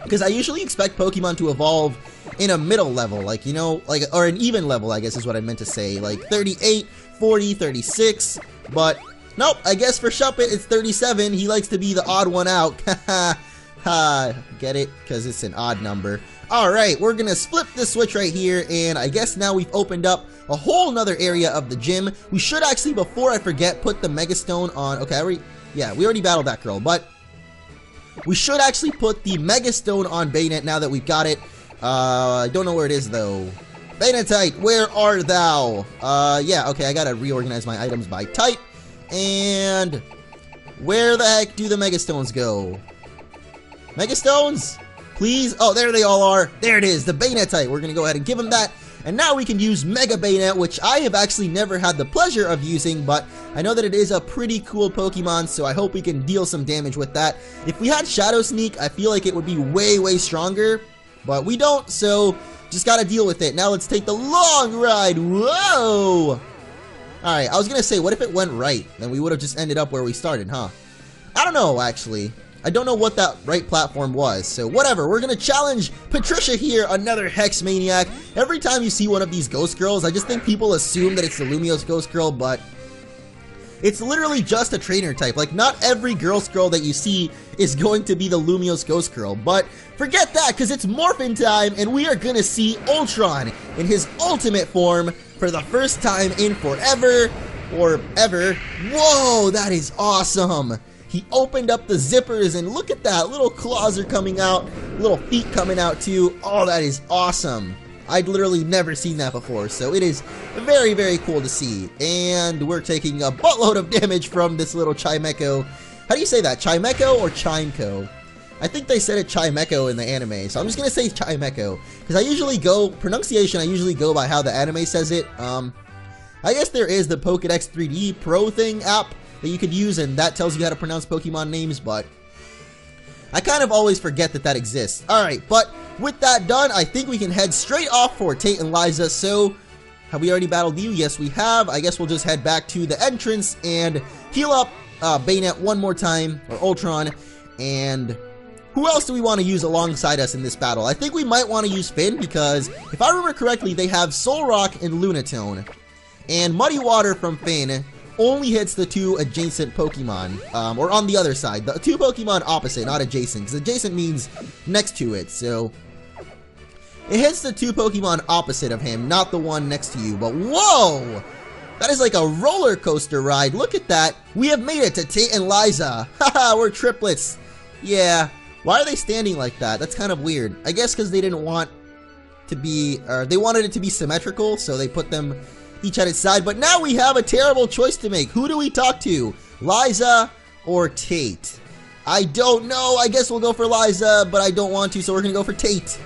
Because I usually expect Pokemon to evolve in a middle level, like, you know, like, or an even level, I guess is what I meant to say. Like 38, 40, 36, but nope, I guess for Shuppet it's 37. He likes to be the odd one out. Ha, get it? Because it's an odd number. Alright, we're gonna flip the switch right here, and I guess now we've opened up a whole nother area of the gym. We should actually, before I forget, put the Mega Stone on. Okay, we already battled that girl, but we should actually put the Mega Stone on Bayonet now that we've got it. I don't know where it is though. Bayonetite, where are thou? Yeah, okay, I gotta reorganize my items by type. And where the heck do the Mega Stones go? Mega Stones? Please? Oh, there they all are. There it is, the Bayonetite. We're gonna go ahead and give him that. And now we can use Mega Bayonet, which I have actually never had the pleasure of using, but I know that it is a pretty cool Pokemon, so I hope we can deal some damage with that. If we had Shadow Sneak, I feel like it would be way, way stronger, but we don't, so just gotta deal with it. Now let's take the long ride. Whoa! Alright, I was gonna say, what if it went right? Then we would have just ended up where we started, huh? I don't know, actually. I don't know what that right platform was, so whatever. We're gonna challenge Patricia here, another Hex Maniac. Every time you see one of these Ghost Girls, I just think people assume that it's the Lumiose Ghost Girl, but it's literally just a trainer type. Like, not every Ghost Girl that you see is going to be the Lumiose Ghost Girl, but forget that, because it's Morphin time, and we are gonna see Ultron in his ultimate form for the first time in forever, or ever. Whoa, that is awesome! He opened up the zippers, and look at that, little claws are coming out, little feet coming out too. Oh, that is awesome. I'd literally never seen that before, so it is very, very cool to see. And we're taking a buttload of damage from this little Chimecho. How do you say that, Chimecho or Chimeco? I think they said it Chimecho in the anime, so I'm just gonna say Chimecho, because I usually go, pronunciation, I usually go by how the anime says it. I guess there is the Pokedex 3D Pro thing app that you could use, and that tells you how to pronounce Pokemon names, but I kind of always forget that that exists. Alright, but with that done, I think we can head straight off for Tate and Liza. So, have we already battled you? Yes, we have. I guess we'll just head back to the entrance and heal up Bayonet one more time, or Ultron, and who else do we want to use alongside us in this battle? I think we might want to use Finn, because if I remember correctly, they have Solrock and Lunatone, and Muddy Water from Finn only hits the two adjacent Pokemon, or on the other side, the two Pokemon opposite, not adjacent, because adjacent means next to it, so it hits the two Pokemon opposite of him, not the one next to you. But whoa, that is like a roller coaster ride. Look at that. We have made it to Tate and Liza. Haha, we're triplets. Yeah, why are they standing like that? That's kind of weird. I guess because they didn't want to be, or they wanted it to be symmetrical, so they put them each at its side. But now we have a terrible choice to make. Who do we talk to? Liza or Tate? I don't know. I guess we'll go for Liza, but I don't want to, so we're gonna go for Tate.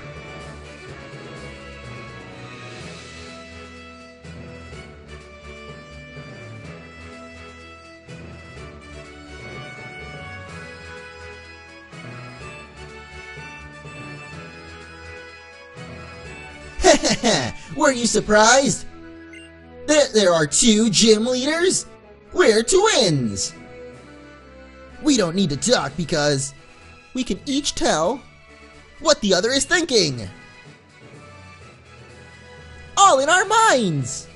Were you surprised? There are two gym leaders? We're twins! We don't need to talk because we can each tell what the other is thinking. all in our minds.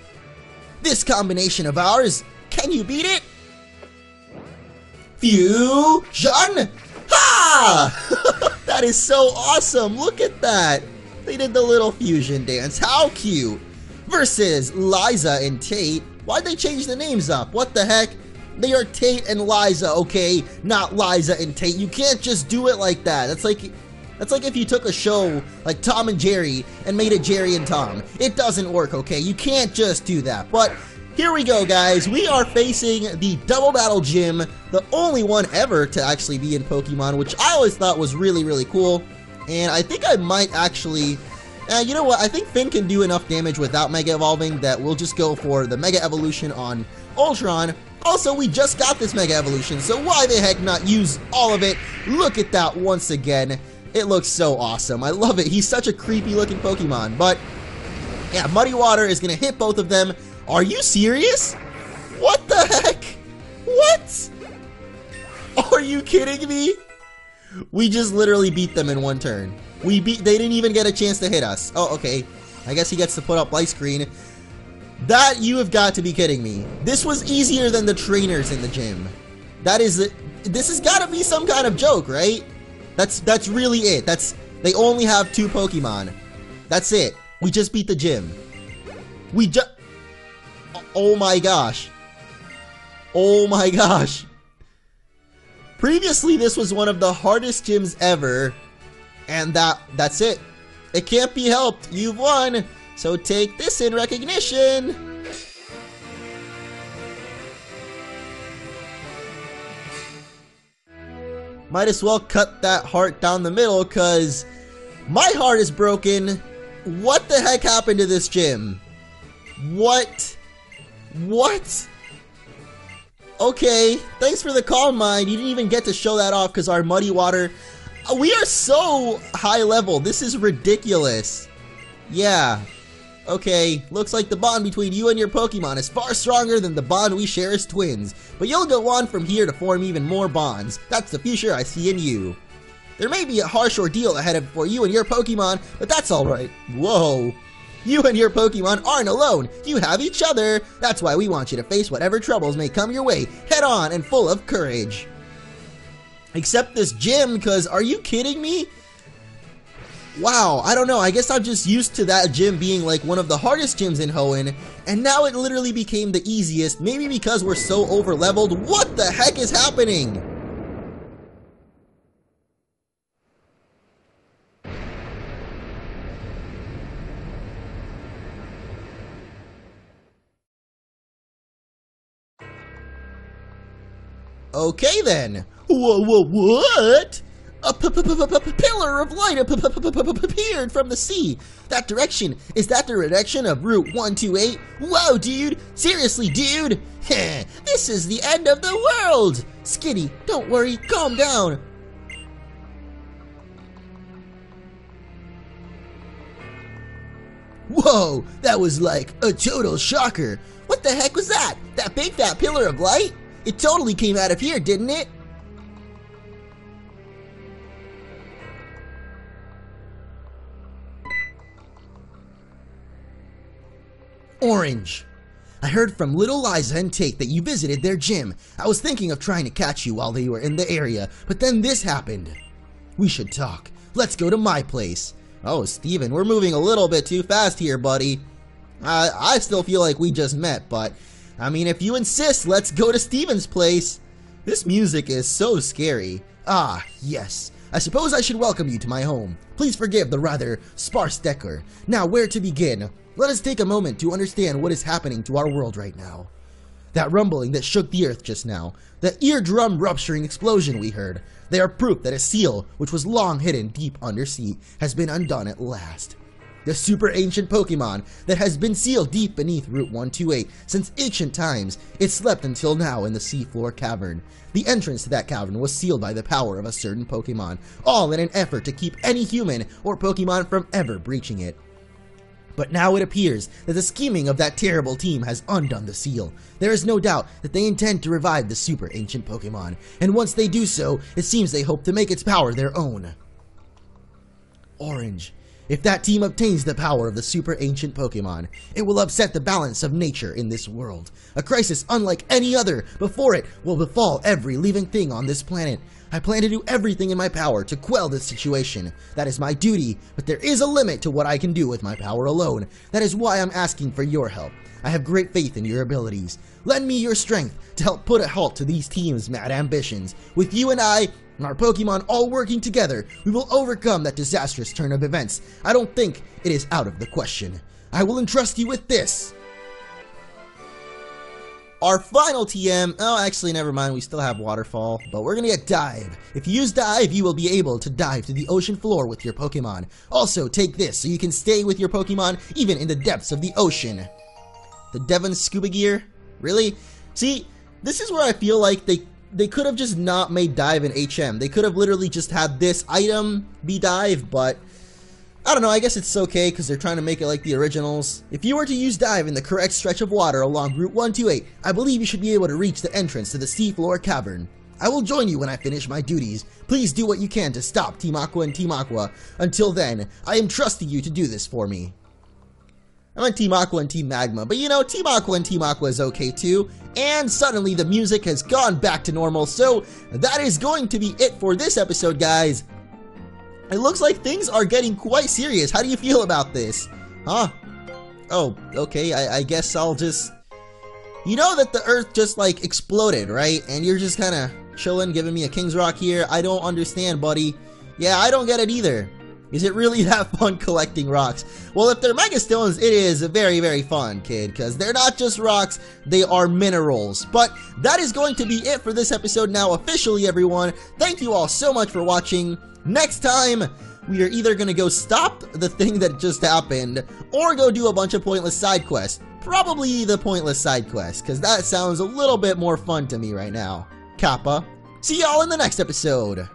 This combination of ours, can you beat it? Fusion! Ha! That is so awesome, look at that. They did the little fusion dance, how cute. Versus Liza and Tate. Why'd they change the names up? What the heck? They are Tate and Liza, okay? Not Liza and Tate. You can't just do it like that. That's like if you took a show like Tom and Jerry and made it Jerry and Tom. It doesn't work, okay? You can't just do that. But here we go, guys. We are facing the Double Battle Gym, the only one ever to actually be in Pokemon, which I always thought was really, really cool. And I think I might actually... you know what? I think Finn can do enough damage without Mega Evolving that we'll just go for the Mega Evolution on Ultron. Also, we just got this Mega Evolution, so why the heck not use all of it? Look at that once again. It looks so awesome. I love it. He's such a creepy looking Pokemon. But, yeah, Muddy Water is going to hit both of them. Are you serious? What the heck? What? Are you kidding me? We just literally beat them in one turn. They didn't even get a chance to hit us. Oh, okay. I guess he gets to put up light screen. That, you have got to be kidding me. This was easier than the trainers in the gym. This has got to be some kind of joke, right? That's really it. They only have 2 Pokemon. That's it. We just beat the gym. Oh my gosh. Oh my gosh. Previously, this was one of the hardest gyms ever. And that's it. It can't be helped. You've won. So take this in recognition. Might as well cut that heart down the middle, because my heart is broken. What the heck happened to this gym? What? Okay, thanks for the calm mind. You didn't even get to show that off because our Muddy Water... We are so high level. This is ridiculous. Yeah. Okay, looks like the bond between you and your Pokemon is far stronger than the bond we share as twins. But you'll go on from here to form even more bonds. That's the future I see in you. There may be a harsh ordeal ahead for you and your Pokemon, but that's alright. Whoa. You and your Pokemon aren't alone. You have each other. That's why we want you to face whatever troubles may come your way, head on and full of courage. Except this gym, because are you kidding me? Wow, I don't know, I guess I'm just used to that gym being like one of the hardest gyms in Hoenn, and now it literally became the easiest, maybe because we're so over-leveled. What the heck is happening? Okay then. What? A pillar of light appeared from the sea. That direction, is that the direction of Route 128? Whoa, dude! Seriously, dude! This is the end of the world! Skitty, don't worry, calm down. Whoa, that was like a total shocker. What the heck was that? That big fat pillar of light? It totally came out of here, didn't it? Orange. I heard from little Liza and Tate that you visited their gym. I was thinking of trying to catch you while they were in the area, but then this happened. We should talk. Let's go to my place. Oh, Steven, we're moving a little bit too fast here, buddy. I still feel like we just met, but I mean, if you insist, let's go to Steven's place. This music is so scary. Ah, yes. I suppose I should welcome you to my home. Please forgive the rather sparse decor. Now, where to begin? Let us take a moment to understand what is happening to our world right now. That rumbling that shook the earth just now, the eardrum rupturing explosion we heard, they are proof that a seal, which was long hidden deep undersea, has been undone at last. The super ancient Pokemon that has been sealed deep beneath Route 128 since ancient times, it slept until now in the seafloor cavern. The entrance to that cavern was sealed by the power of a certain Pokemon, all in an effort to keep any human or Pokemon from ever breaching it. But now it appears that the scheming of that terrible team has undone the seal. There is no doubt that they intend to revive the super ancient Pokemon, and once they do so, it seems they hope to make its power their own. orange. If that team obtains the power of the super ancient Pokemon, it will upset the balance of nature in this world. A crisis unlike any other before it will befall every living thing on this planet. I plan to do everything in my power to quell this situation. That is my duty, but there is a limit to what I can do with my power alone. That is why I'm asking for your help. I have great faith in your abilities. Lend me your strength to help put a halt to these teams' mad ambitions. With you and I, and our Pokemon all working together, we will overcome that disastrous turn of events. I don't think it is out of the question. I will entrust you with this. Our final TM, oh actually never mind, we still have Waterfall, but we're gonna get Dive. If you use Dive, you will be able to dive to the ocean floor with your Pokemon. Also, take this so you can stay with your Pokemon even in the depths of the ocean. The Devon Scuba Gear? Really? See, this is where I feel like they could have just not made Dive an HM. They could have literally just had this item be Dive, but I don't know, I guess it's okay because they're trying to make it like the originals. If you were to use Dive in the correct stretch of water along Route 128, I believe you should be able to reach the entrance to the Seafloor Cavern. I will join you when I finish my duties. Please do what you can to stop Team Aqua and Team Aqua. Until then, I am trusting you to do this for me. I meant Team Aqua and Team Magma, but you know, Team Aqua and Team Aqua is okay too. And suddenly the music has gone back to normal, so that is going to be it for this episode, guys. It looks like things are getting quite serious. How do you feel about this? Huh? Oh, okay, I guess I'll just... You know that the Earth just, like, exploded, right? And you're just kind of chilling, giving me a King's Rock here. I don't understand, buddy. Yeah, I don't get it either. Is it really that fun collecting rocks? Well, if they're Mega Stones, it is very, very fun, kid, because they're not just rocks, they are minerals. But that is going to be it for this episode now, officially, everyone. Thank you all so much for watching. Next time, we are either going to go stop the thing that just happened, or go do a bunch of pointless side quests. Probably the pointless side quest, because that sounds a little bit more fun to me right now. Kappa. See y'all in the next episode.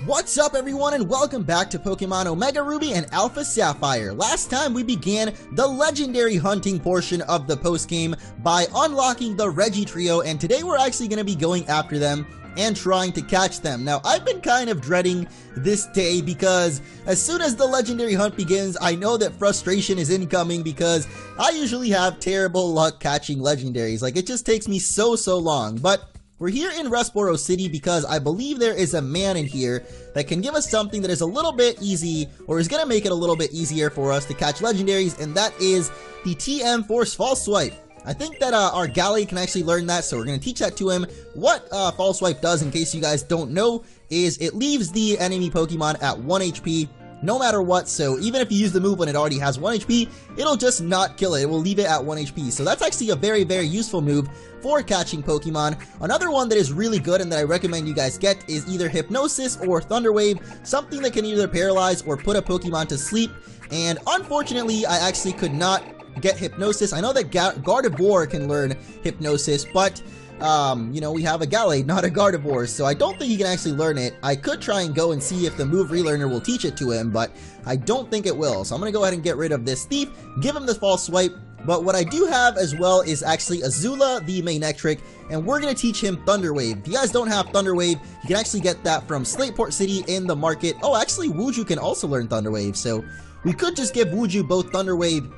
What's up everyone and welcome back to Pokemon Omega Ruby and Alpha Sapphire. Last time we began the legendary hunting portion of the post-game by unlocking the Regitrio, and today we're actually going to be going after them and trying to catch them. Now, I've been kind of dreading this day because as soon as the legendary hunt begins, I know that frustration is incoming because I usually have terrible luck catching legendaries. Like, it just takes me so long, but we're here in Rustboro City because I believe there is a man in here that can give us something that is a little bit easy, or is going to make it a little bit easier for us to catch legendaries, and that is the TM Force False Swipe. I think that our Gallade can actually learn that, so we're going to teach that to him. What False Swipe does, in case you guys don't know, is it leaves the enemy Pokemon at 1 HP. No matter what, so even if you use the move when it already has 1 HP, it'll just not kill it. It will leave it at 1 HP. So that's actually a very, very useful move for catching Pokemon. Another one that is really good and that I recommend you guys get is either Hypnosis or Thunder Wave, something that can either paralyze or put a Pokemon to sleep. And unfortunately, I actually could not get Hypnosis. I know that Gardevoir can learn Hypnosis, but you know, we have a Gallade, not a Gardevoir, so I don't think he can actually learn it. I could try and go and see if the move relearner will teach it to him, but I don't think it will. So I'm going to go ahead and get rid of this thief, give him the False Swipe. But what I do have as well is actually Azula, the Manectric, and we're going to teach him Thunder Wave. If you guys don't have Thunder Wave, you can actually get that from Slateport City in the market. Oh, actually, Wuju can also learn Thunder Wave, so we could just give Wuju both Thunder Wave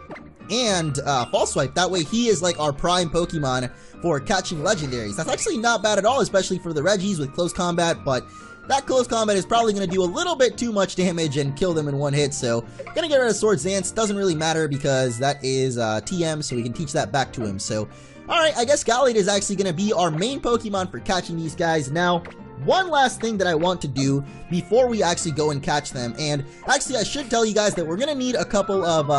and False Swipe. That way he is like our prime Pokemon for catching legendaries. That's actually not bad at all, especially for the Regis with close combat, but that close combat is probably going to do a little bit too much damage and kill them in one hit, so gonna get rid of Sword Zance. Doesn't really matter because that is TM, so we can teach that back to him. So alright, I guess Gallade is actually going to be our main Pokemon for catching these guys. Now, one last thing that I want to do before we actually go and catch them, and actually I should tell you guys that we're going to need a couple of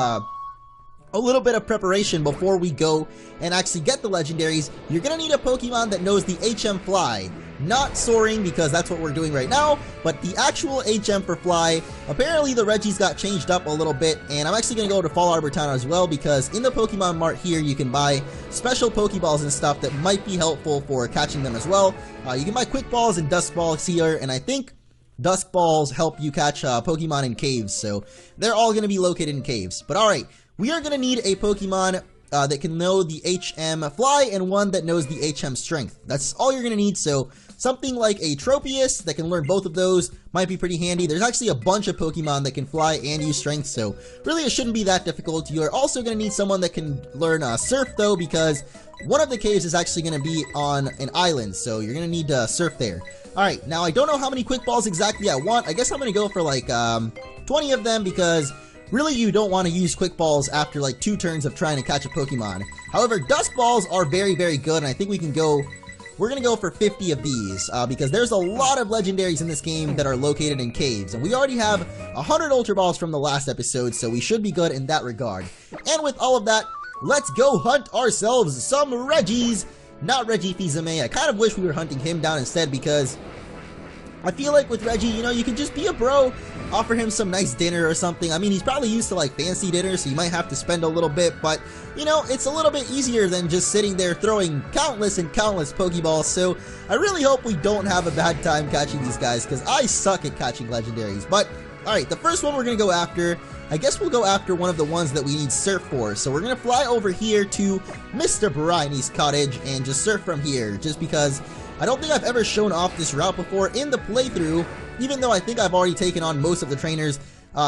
a little bit of preparation before we go and actually get the legendaries. You're gonna need a Pokemon that knows the HM Fly. Not Soaring, because that's what we're doing right now, but the actual HM for Fly. Apparently the Regis got changed up a little bit, and I'm actually gonna go to Fall Arbor Town as well, because in the Pokemon Mart here you can buy special Pokeballs and stuff that might be helpful for catching them as well. You can buy Quick Balls and Dusk Balls here, and I think Dusk Balls help you catch Pokemon in caves, so they're all going to be located in caves. But alright, we are going to need a Pokemon that can know the HM Fly and one that knows the HM Strength. That's all you're going to need, so something like a Tropius that can learn both of those might be pretty handy. There's actually a bunch of Pokemon that can fly and use Strength, so really it shouldn't be that difficult. You're also going to need someone that can learn Surf, though, because one of the caves is actually going to be on an island, so you're going to need Surf there. Alright, now I don't know how many Quick Balls exactly I want. I guess I'm going to go for like 20 of them, because really you don't want to use Quick Balls after like 2 turns of trying to catch a Pokemon. However, Dusk Balls are very, very good, and I think we're going to go for 50 of these, because there's a lot of legendaries in this game that are located in caves, and we already have 100 Ultra Balls from the last episode, so we should be good in that regard. And with all of that, let's go hunt ourselves some Regis! Not Regifizame. I kind of wish we were hunting him down instead, because I feel like with Reggie, you know, you can just be a bro, offer him some nice dinner or something. I mean, he's probably used to like fancy dinners, so you might have to spend a little bit, but you know, it's a little bit easier than just sitting there throwing countless and countless Pokeballs, so I really hope we don't have a bad time catching these guys, because I suck at catching legendaries. But alright, the first one we're going to go after, I guess we'll go after one of the ones that we need Surf for. So we're going to fly over here to Mr. Bryony's cottage and just surf from here, just because I don't think I've ever shown off this route before in the playthrough, even though I think I've already taken on most of the trainers.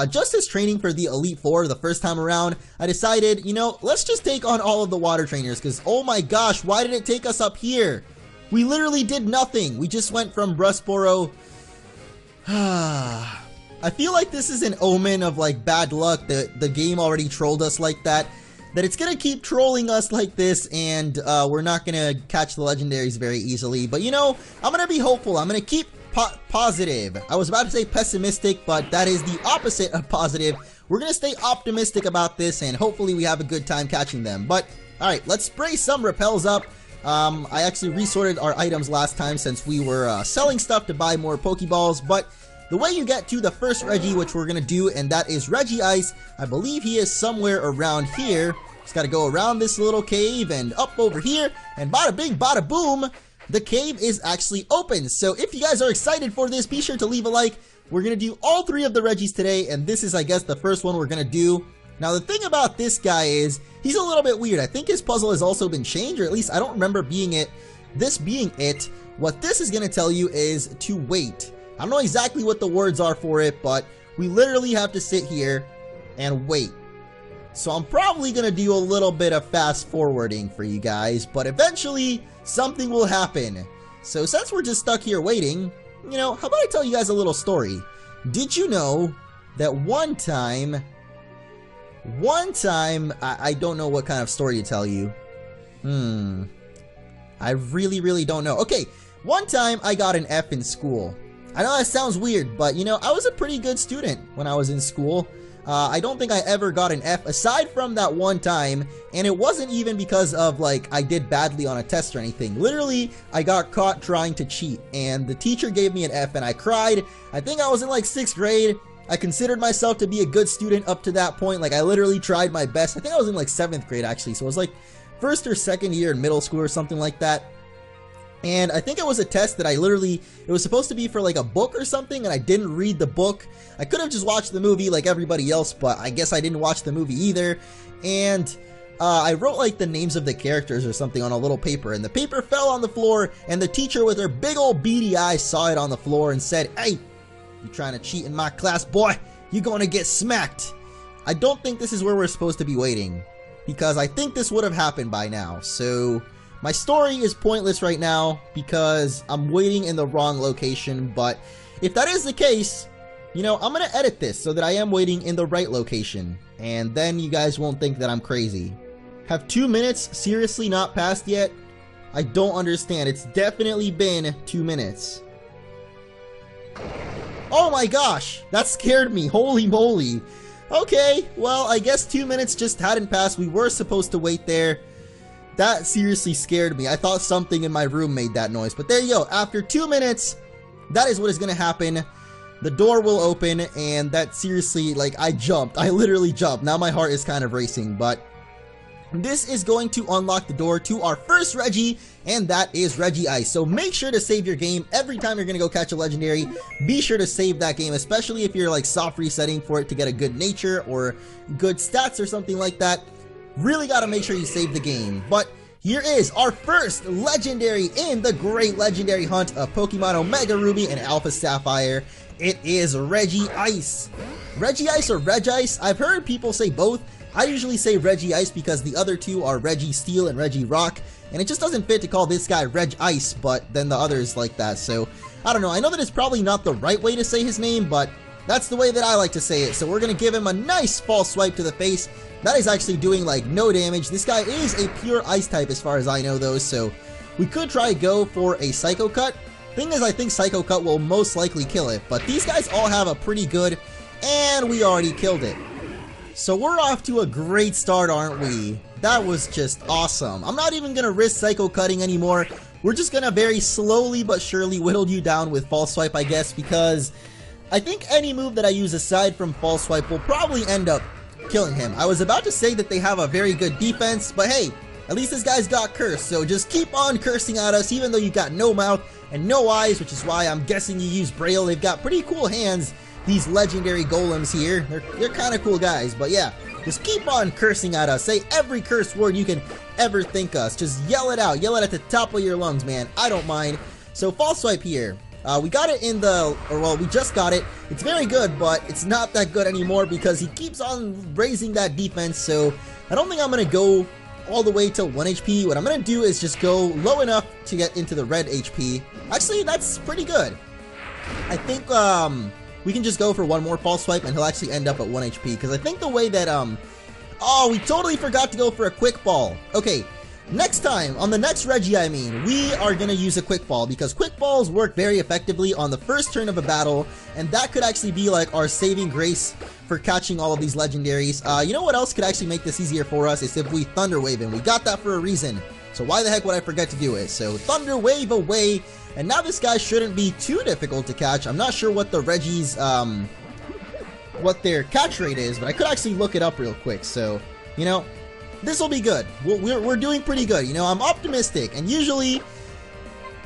Just as training for the Elite Four the first time around, I decided, you know, let's just take on all of the water trainers, because oh my gosh, why did it take us up here? We literally did nothing. We just went from Brusporo. I feel like this is an omen of like bad luck that the game already trolled us like that it's gonna keep trolling us like this, and we're not gonna catch the legendaries very easily. But you know, I'm gonna be hopeful. I'm gonna keep positive. I was about to say pessimistic, but that is the opposite of positive. We're gonna stay optimistic about this, and hopefully we have a good time catching them. But alright, let's spray some repels up. I actually resorted our items last time since we were selling stuff to buy more Pokeballs, but the way you get to the first Reggie, which we're going to do, and that is Regice, I believe he is somewhere around here. Just got to go around this little cave and up over here, and bada bing, bada boom, the cave is actually open. So if you guys are excited for this, be sure to leave a like. We're going to do all 3 of the Regis today, and this is, I guess, the first one we're going to do. Now, the thing about this guy is, he's a little bit weird. I think his puzzle has also been changed, or at least I don't remember this being it. What this is going to tell you is to wait. I don't know exactly what the words are for it, but we literally have to sit here and wait. So I'm probably going to do a little bit of fast forwarding for you guys, but eventually something will happen. So since we're just stuck here waiting, you know, how about I tell you guys a little story? Did you know that one time, I don't know what kind of story to tell you. I really don't know. Okay, one time I got an F in school. I know that sounds weird, but you know, I was a pretty good student when I was in school. I don't think I ever got an F aside from that one time, and it wasn't even because of like I did badly on a test or anything. Literally, I got caught trying to cheat, and the teacher gave me an F and I cried. I think I was in like 6th grade. I considered myself to be a good student up to that point. Like I literally tried my best. I think I was in like 7th grade actually, so it was like 1st or 2nd year in middle school or something like that. And I think it was a test that it was supposed to be for like a book or something, and I didn't read the book. I could have just watched the movie like everybody else, but I guess I didn't watch the movie either. And I wrote like the names of the characters or something on a little paper, and the paper fell on the floor, and the teacher with her big old beady eyes saw it on the floor and said, "Hey, you trying to cheat in my class, boy? You gonna get smacked." I don't think this is where we're supposed to be waiting, because I think this would have happened by now. So my story is pointless right now because I'm waiting in the wrong location, but if that is the case, you know, I'm going to edit this so that I am waiting in the right location, and then you guys won't think that I'm crazy. Have 2 minutes seriously not passed yet? I don't understand. It's definitely been 2 minutes. Oh my gosh, that scared me. Holy moly. Okay, well, I guess 2 minutes just hadn't passed. We were supposed to wait there. That seriously scared me. I thought something in my room made that noise. But there you go. After 2 minutes, that is what is going to happen. The door will open, and that seriously, like, I jumped. I literally jumped. Now my heart is kind of racing, but this is going to unlock the door to our first Reggie, and that is Regice. So make sure to save your game every time you're going to go catch a legendary. Be sure to save that game, especially if you're like soft resetting for it to get a good nature or good stats or something like that. Really got to make sure you save the game. But here is our first legendary in the great legendary hunt of Pokemon Omega Ruby and Alpha Sapphire. It is Regice. Regice or Regice? I've heard people say both. I usually say Regice because the other two are Registeel and Regirock, and it just doesn't fit to call this guy Regice, but then the others like that, so I don't know. I know that it's probably not the right way to say his name, but that's the way that I like to say it. So we're going to give him a nice false swipe to the face. That is actually doing like no damage. This guy is a pure ice type as far as I know though, so we could try go for a Psycho Cut. Thing is, I think Psycho Cut will most likely kill it, but these guys all have a pretty good, and we already killed it. So we're off to a great start, aren't we? That was just awesome. I'm not even going to risk Psycho Cutting anymore. We're just going to very slowly but surely whittle you down with False Swipe, I guess, because I think any move that I use aside from False Swipe will probably end up killing him. I was about to say that they have a very good defense, but hey, at least this guy's got Curse, so just keep on cursing at us even though you got no mouth and no eyes, which is why I'm guessing you use Braille. They've got pretty cool hands. These legendary golems here, they're kind of cool guys, but yeah, just keep on cursing at us. Say every curse word you can ever think of. Just yell it out. Yell it at the top of your lungs, man. I don't mind. So False Swipe here. We got it in the, or well, we just got it. It's very good, but it's not that good anymore because he keeps on raising that defense, so I don't think I'm going to go all the way to 1 HP. What I'm going to do is just go low enough to get into the red HP. Actually, that's pretty good. I think, we can just go for one more False Swipe and he'll actually end up at 1 HP, because I think the way that, oh, we totally forgot to go for a Quick Ball. Okay, next time, on the next Reggie, I mean, we are going to use a Quick Ball, because Quick Balls work very effectively on the first turn of a battle, and that could actually be like our saving grace for catching all of these legendaries. You know what else could actually make this easier for us is if we Thunder Wave him. We got that for a reason, so why the heck would I forget to do it? So Thunder Wave away. And now this guy shouldn't be too difficult to catch. I'm not sure what the Reggie's, what their catch rate is, but I could actually look it up real quick. So, you know, this will be good. We're doing pretty good. You know, I'm optimistic, and usually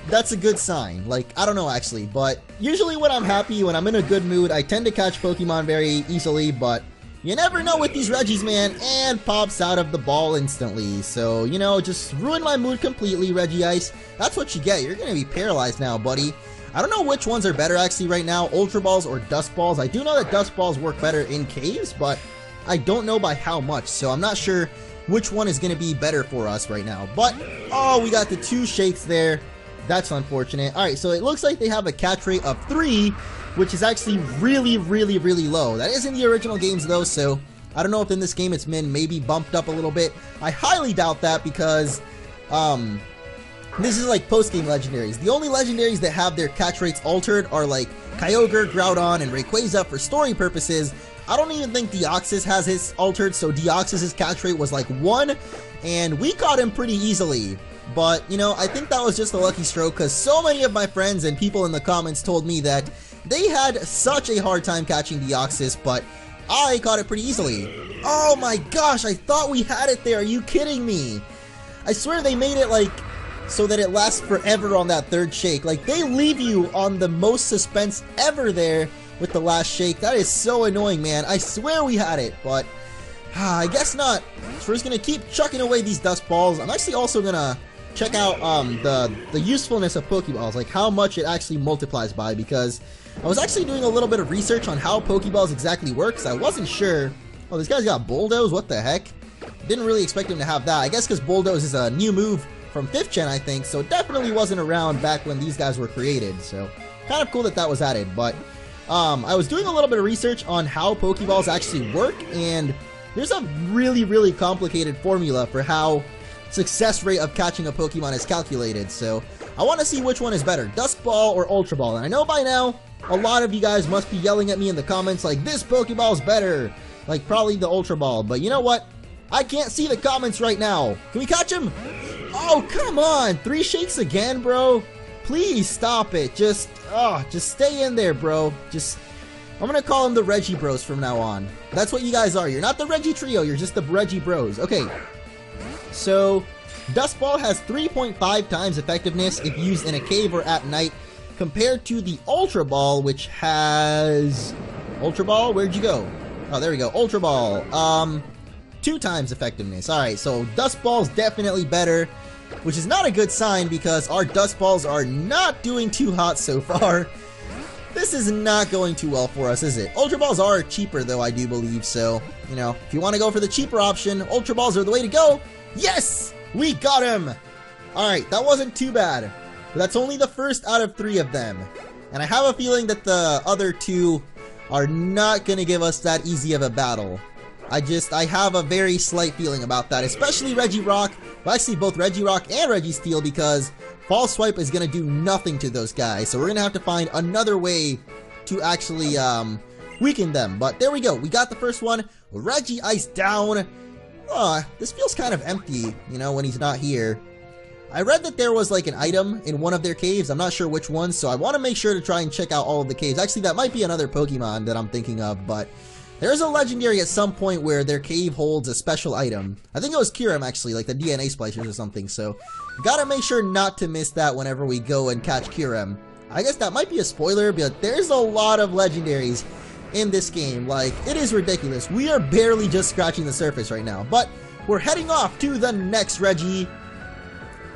that's a good sign. Like, I don't know actually, but usually when I'm happy, when I'm in a good mood, I tend to catch Pokemon very easily, but you never know with these Reggies, man, and pops out of the ball instantly. So, you know, just ruin my mood completely, Regice. That's what you get. You're going to be paralyzed now, buddy. I don't know which ones are better actually right now, Ultra Balls or Dust Balls. I do know that Dust Balls work better in caves, but I don't know by how much, so I'm not sure which one is going to be better for us right now. But, oh, we got the 2 shakes there. That's unfortunate. Alright, so it looks like they have a catch rate of 3, which is actually really, really, really low. That is in the original games though, so I don't know if in this game it's been maybe bumped up a little bit. I highly doubt that because this is like post-game legendaries. The only legendaries that have their catch rates altered are like Kyogre, Groudon, and Rayquaza for story purposes. I don't even think Deoxys has his altered, so Deoxys' catch rate was like 1, and we caught him pretty easily. But, you know, I think that was just a lucky stroke because so many of my friends and people in the comments told me that they had such a hard time catching Deoxys, but I caught it pretty easily. Oh my gosh, I thought we had it there. Are you kidding me? I swear they made it like so that it lasts forever on that 3rd shake. Like, they leave you on the most suspense ever there with the last shake. That is so annoying, man. I swear we had it, but I guess not. So we're just gonna keep chucking away these Dust Balls. I'm actually also gonna check out the usefulness of Pokeballs, like how much it actually multiplies by, because I was actually doing a little bit of research on how Pokeballs exactly work, because I wasn't sure. Oh, this guy's got Bulldoze? What the heck? Didn't really expect him to have that. I guess because Bulldoze is a new move from 5th gen, I think, so it definitely wasn't around back when these guys were created, so kind of cool that that was added. But I was doing a little bit of research on how Pokeballs actually work, and there's a really, really complicated formula for how success rate of catching a Pokemon is calculated, so I want to see which one is better, Dusk Ball or Ultra Ball. And I know by now a lot of you guys must be yelling at me in the comments like, this Pokeball is better, like probably the Ultra Ball, but you know what, I can't see the comments right now. Can we catch him? Oh, come on, 3 shakes again, bro. Please stop it. Just stay in there, bro. I'm gonna call them the Reggie Bros from now on. That's what you guys are. You're not the Reggie Trio, you're just the Reggie Bros. Okay, So Dusk Ball has 3.5 times effectiveness if used in a cave or at night, compared to the Ultra Ball, which has... Ultra Ball? Where'd you go? Oh, there we go. Ultra Ball. 2 times effectiveness. Alright, so Dusk Ball's definitely better, which is not a good sign because our Dusk Balls are not doing too hot so far. This is not going too well for us, is it? Ultra Balls are cheaper, though, I do believe, so, you know, if you want to go for the cheaper option, Ultra Balls are the way to go. Yes! We got him! Alright, that wasn't too bad. But that's only the first out of 3 of them. And I have a feeling that the other 2 are not going to give us that easy of a battle. I have a very slight feeling about that, especially Regirock. Well, actually, both Regirock and Registeel, because False Swipe is going to do nothing to those guys. So we're going to have to find another way to actually weaken them. But there we go. We got the first one. Regice down. This feels kind of empty, you know, when he's not here. I read that there was like an item in one of their caves. I'm not sure which one, so I want to make sure to try and check out all of the caves. Actually, that might be another Pokemon that I'm thinking of, but there's a legendary at some point where their cave holds a special item. I think it was Kyurem, actually, like the DNA splicers or something, so gotta make sure not to miss that whenever we go and catch Kyurem. I guess that might be a spoiler, but there's a lot of legendaries in this game. Like, it is ridiculous. We are barely just scratching the surface right now, but we're heading off to the next Regi.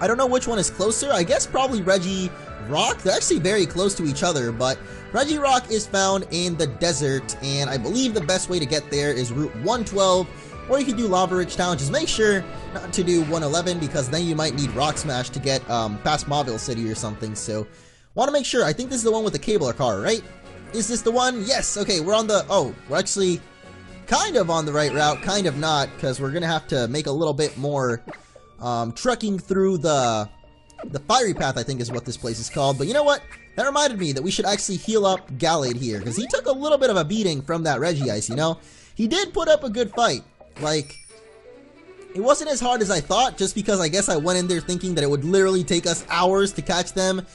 I don't know which one is closer. I guess probably Regirock. They're actually very close to each other, but Regirock is found in the desert, and I believe the best way to get there is Route 112, or you can do Lava Ridge Town. Just make sure not to do 111, because then you might need Rock Smash to get past Mauville City or something, so want to make sure. I think this is the one with the cable car, right? Is this the one? Yes! Okay, we're on the... Oh, we're actually kind of on the right route, kind of not, because we're going to have to make a little bit more trekking through the Fiery Path, I think is what this place is called. But you know what? That reminded me that we should actually heal up Gallade here, because he took a little bit of a beating from that Regice, you know? He did put up a good fight. Like, it wasn't as hard as I thought, just because I guess I went in there thinking that it would literally take us hours to catch them.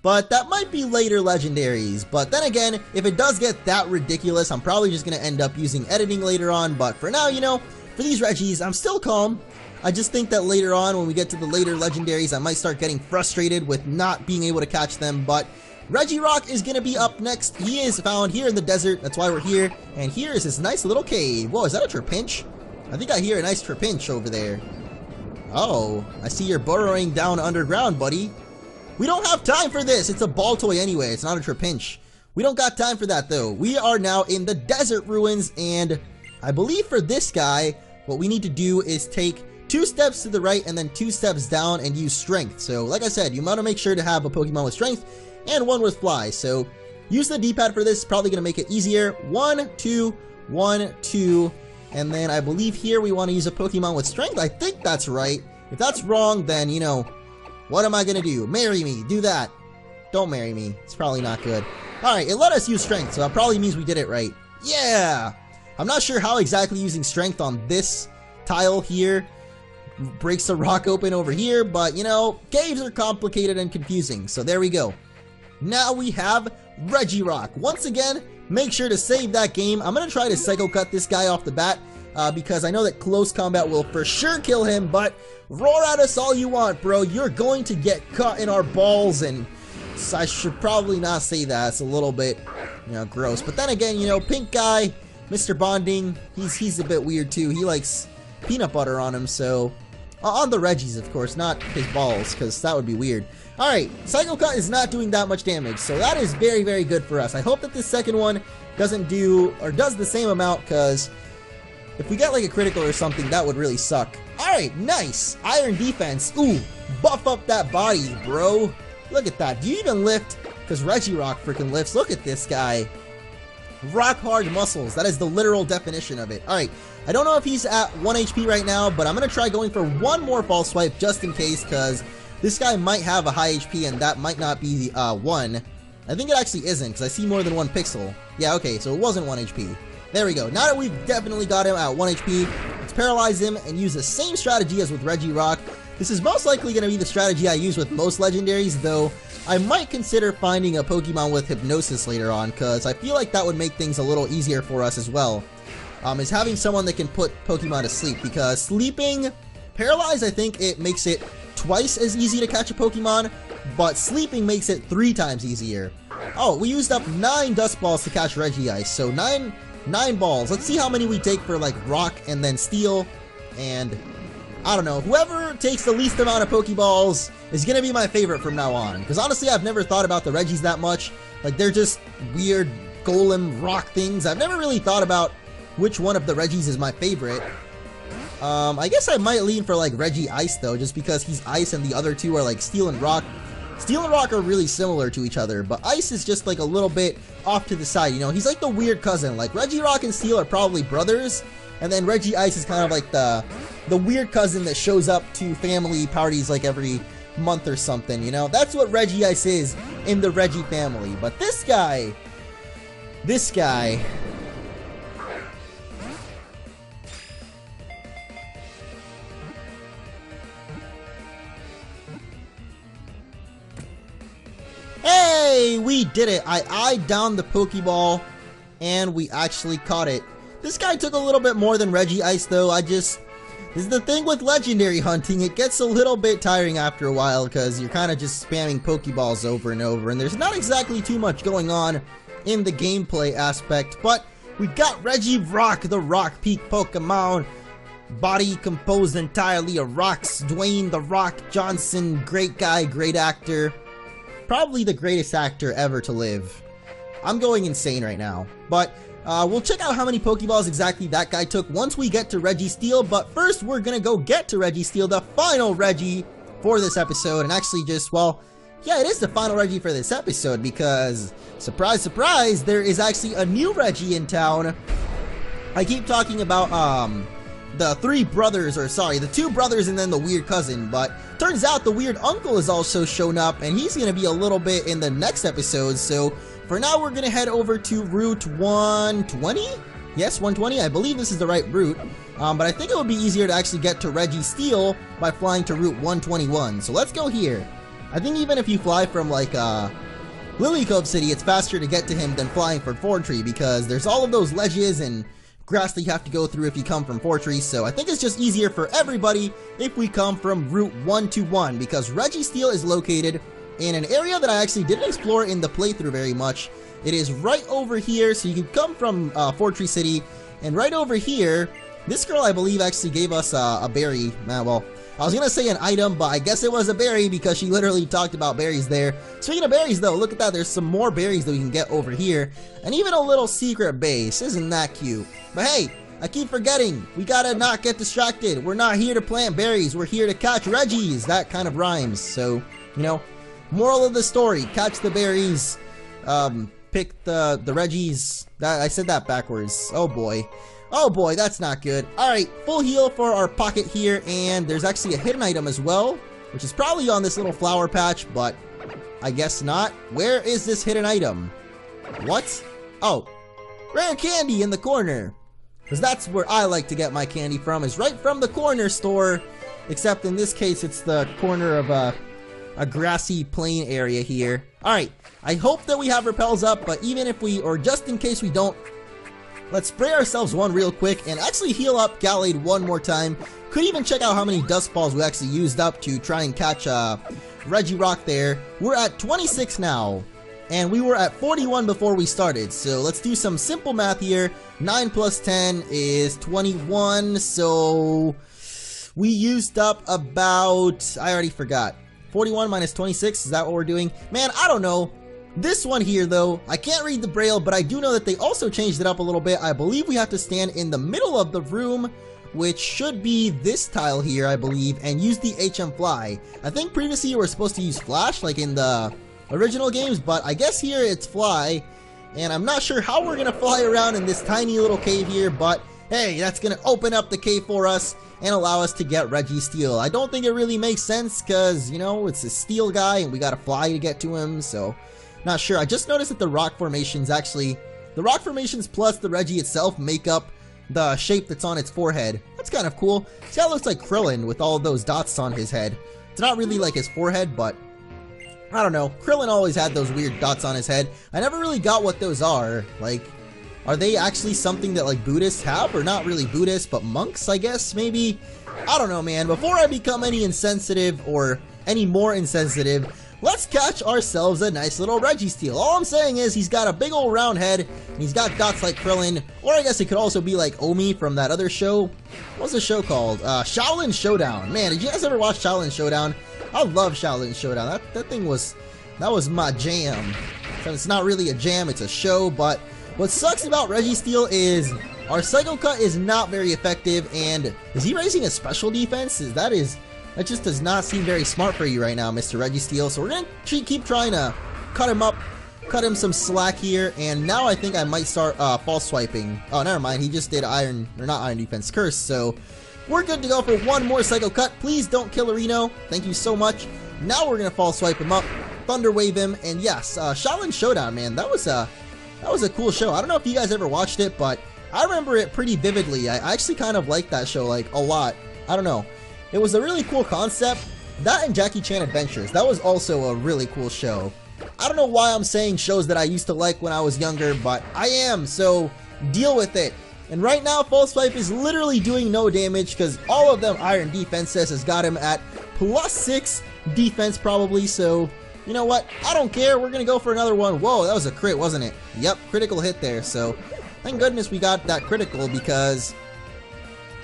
But that might be later legendaries. But then again, if it does get that ridiculous, I'm probably just going to end up using editing later on. But for now, you know, for these Regis, I'm still calm. I just think that later on, when we get to the later legendaries, I might start getting frustrated with not being able to catch them. But Regirock is going to be up next. He is found here in the desert. That's why we're here. And here is this nice little cave. Whoa, is that a Trapinch? I think I hear a nice Trapinch over there. Oh, I see you're burrowing down underground, buddy. We don't have time for this. It's a ball toy anyway. It's not a Trapinch. We don't got time for that, though. We are now in the desert ruins, and I believe for this guy, what we need to do is take 2 steps to the right and then 2 steps down and use strength. So, like I said, you want to make sure to have a Pokemon with strength and one with fly. So, use the D-pad for this. It's probably going to make it easier. 1, 2, 1, 2. And then I believe here we want to use a Pokemon with strength. I think that's right. If that's wrong, then, you know, what am I going to do? Marry me. Do that. Don't marry me. It's probably not good. Alright, it let us use strength, so that probably means we did it right. Yeah! I'm not sure how exactly using strength on this tile here breaks the rock open over here, but, you know, caves are complicated and confusing, so there we go. Now we have Regirock. Once again, make sure to save that game. I'm going to try to Psycho Cut this guy off the bat, because I know that close combat will for sure kill him, but roar at us all you want, bro. You're going to get caught in our balls, and I should probably not say that. It's a little bit, you know, gross. But then again, you know, pink guy, Mr. Bonding, he's a bit weird too. He likes peanut butter on him, so... on the Regis, of course, not his balls, because that would be weird. Alright, Psycho Cut is not doing that much damage, so that is very, very good for us. I hope that this second one doesn't do, or does the same amount, because if we get like a critical or something, that would really suck. Alright, nice! Iron Defense. Ooh, buff up that body, bro. Look at that. Do you even lift? Because Regirock freaking lifts. Look at this guy. Rock hard muscles. That is the literal definition of it. Alright, I don't know if he's at 1 HP right now, but I'm going to try going for one more False Swipe just in case, because this guy might have a high HP and that might not be the 1. I think it actually isn't, because I see more than 1 pixel. Yeah, okay, so it wasn't 1 HP. There we go. Now that we've definitely got him at 1 HP, let's paralyze him and use the same strategy as with Regirock. This is most likely going to be the strategy I use with most legendaries, though I might consider finding a Pokemon with Hypnosis later on, because I feel like that would make things a little easier for us as well. Is having someone that can put Pokemon to sleep, because sleeping Paralyzed, I think it makes it twice as easy to catch a Pokemon, but sleeping makes it 3 times easier. Oh, we used up 9 Dust Balls to catch Regice, so 9 balls. Let's see how many we take for like Rock and then Steel, and I don't know, whoever takes the least amount of Pokeballs is gonna be my favorite from now on, because honestly I've never thought about the Regis that much. Like, they're just weird golem rock things. I've never really thought about which one of the Regis is my favorite. I guess I might lean for like Regice though, just because he's ice and the other two are like Steel and Rock. Steel and Rock are really similar to each other, but Ice is just like a little bit off to the side, you know? He's like the weird cousin. Like, Regirock and Steel are probably brothers, and then Regice is kind of like the weird cousin that shows up to family parties like every month or something, you know? That's what Regice is in the Regi family. But this guy... Hey, we did it! I eyed down the Pokeball, and we actually caught it. This guy took a little bit more than Regice, though. This is the thing with legendary hunting, it gets a little bit tiring after a while, because you're kind of just spamming Pokeballs over and over, and there's not exactly too much going on in the gameplay aspect, but we got Regirock, the Rock Peak Pokemon. Body composed entirely of rocks. Dwayne The Rock Johnson, great guy, great actor. Probably the greatest actor ever to live. I'm going insane right now. But we'll check out how many Pokeballs exactly that guy took once we get to Registeel. But first, we're gonna go get to Registeel, the final Regi for this episode. And actually just, well, yeah, it is the final Regi for this episode because, surprise, surprise, there is actually a new Regi in town. I keep talking about, the 3 brothers, or sorry, the 2 brothers and then the weird cousin, but turns out the weird uncle has also shown up, and he's going to be a little bit in the next episode, so for now we're going to head over to Route 120? Yes, 120, I believe this is the right route, but I think it would be easier to actually get to Registeel by flying to Route 121, so let's go here. I think even if you fly from, like, Lilycove City, it's faster to get to him than flying from Fortree, because there's all of those ledges and grass that you have to go through if you come from Fortree, so I think it's just easier for everybody if we come from Route 121, because Registeel is located in an area that I actually didn't explore in the playthrough very much. It is right over here, so you can come from Fortree City, and right over here, this girl I believe actually gave us a berry. Well, I was gonna say an item, but I guess it was a berry because she literally talked about berries there. Speaking of berries though, look at that, there's some more berries that we can get over here, and even a little secret base. Isn't that cute? But hey, I keep forgetting, we gotta not get distracted. We're not here to plant berries, we're here to catch Regis. That kind of rhymes, so, you know, moral of the story, catch the berries, pick the Regis. I said that backwards, oh boy. Oh boy, that's not good. Alright, full heal for our pocket here, and there's actually a hidden item as well, which is probably on this little flower patch, but I guess not. Where is this hidden item? What? Oh, rare candy in the corner. Because that's where I like to get my candy from, is right from the corner store, except in this case it's the corner of a grassy plain area here. Alright, I hope that we have repels up, but even if we, or just in case we don't, let's spray ourselves one real quick and actually heal up Gallade one more time. Could even check out how many Dust Balls we actually used up to try and catch Regirock there. We're at 26 now, and we were at 41 before we started. So let's do some simple math here. 9 plus 10 is 21, so we used up about, I already forgot, 41 minus 26, is that what we're doing? Man, I don't know. This one here though, I can't read the braille, but I do know that they also changed it up a little bit. I believe we have to stand in the middle of the room, which should be this tile here, I believe, and use the HM Fly. I think previously you were supposed to use Flash, like in the original games, but I guess here it's Fly, and I'm not sure how we're gonna fly around in this tiny little cave here, but hey, that's gonna open up the cave for us and allow us to get Registeel. I don't think it really makes sense, because, you know, it's a steel guy, and we gotta fly to get to him, so not sure. I just noticed that the rock formations actually, the rock formations plus the Regi itself make up the shape that's on its forehead. That's kind of cool. See how it looks like Krillin with all of those dots on his head. It's not really like his forehead, but I don't know. Krillin always had those weird dots on his head. I never really got what those are. Like, Are they actually something that like Buddhists have? Or not really Buddhists, but monks, I guess, maybe? I don't know, man. Before I become any insensitive or any more insensitive, let's catch ourselves a nice little Registeel. All I'm saying is he's got a big old round head, and he's got dots like Krillin, or I guess it could also be like Omi from that other show. What's the show called? Shaolin Showdown. Man, did you guys ever watch Shaolin Showdown? I love Shaolin Showdown. That thing was, that was my jam. It's not really a jam, it's a show, but what sucks about Registeel is our Psycho Cut is not very effective, and is he raising a special defense? That just does not seem very smart for you right now, Mr. Registeel. So we're going to keep trying to cut him up, cut him some slack here, and now I think I might start false swiping. Oh, never mind, he just did Iron, or not Iron Defense, Curse, so we're good to go for one more Psycho Cut. Please don't kill Reno. Thank you so much. Now we're going to false swipe him up, Thunder Wave him, and yes, Shaolin Showdown, man, that was a cool show. I don't know if you guys ever watched it, but I remember it pretty vividly. I actually kind of liked that show, like, a lot. I don't know. It was a really cool concept. That and Jackie Chan Adventures, that was also a really cool show. I don't know why I'm saying shows that I used to like when I was younger, but I am, so deal with it. And right now, False Swipe is literally doing no damage because all of them Iron Defenses has got him at +6 defense probably, so you know what? I don't care. We're going to go for another one. Whoa, that was a crit, wasn't it? Yep, critical hit there. So, thank goodness we got that critical because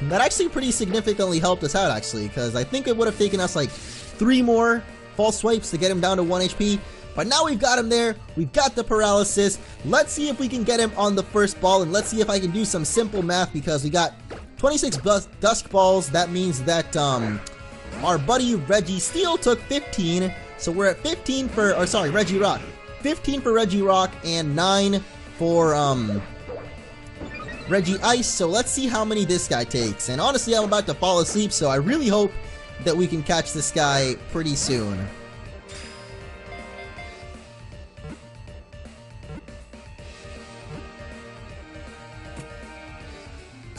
that actually pretty significantly helped us out, actually. Because I think it would have taken us like 3 more false swipes to get him down to 1 HP. But now we've got him there. We've got the paralysis. Let's see if we can get him on the first ball. And let's see if I can do some simple math because we got 26 Dusk Balls. That means that our buddy Registeel took 15. So we're at 15 for, or sorry, Regirock. 15 for Regirock and 9 for Regice. So let's see how many this guy takes. And honestly, I'm about to fall asleep, so I really hope that we can catch this guy pretty soon.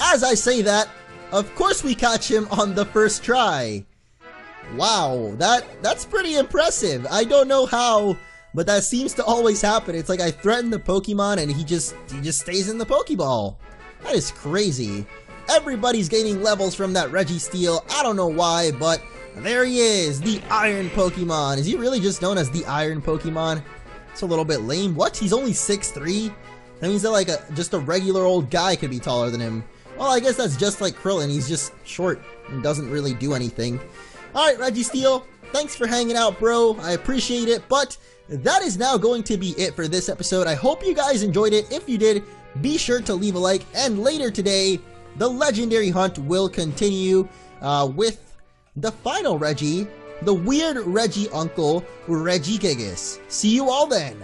As I say that, of course we catch him on the first try. Wow, that's pretty impressive. I don't know how, but that seems to always happen. It's like I threaten the Pokemon and he just stays in the Pokeball. That is crazy. Everybody's gaining levels from that Registeel. I don't know why, but there he is, the Iron Pokemon. Is he really just known as the Iron Pokemon? It's a little bit lame. What? He's only 6'3"? That means that like just a regular old guy could be taller than him. Well, I guess that's just like Krillin. He's just short and doesn't really do anything. Alright, Registeel, thanks for hanging out, bro. I appreciate it, but that is now going to be it for this episode. I hope you guys enjoyed it. If you did, be sure to leave a like, and later today, the legendary hunt will continue with the final Reggie, the weird Reggie uncle, Regigigas. See you all then.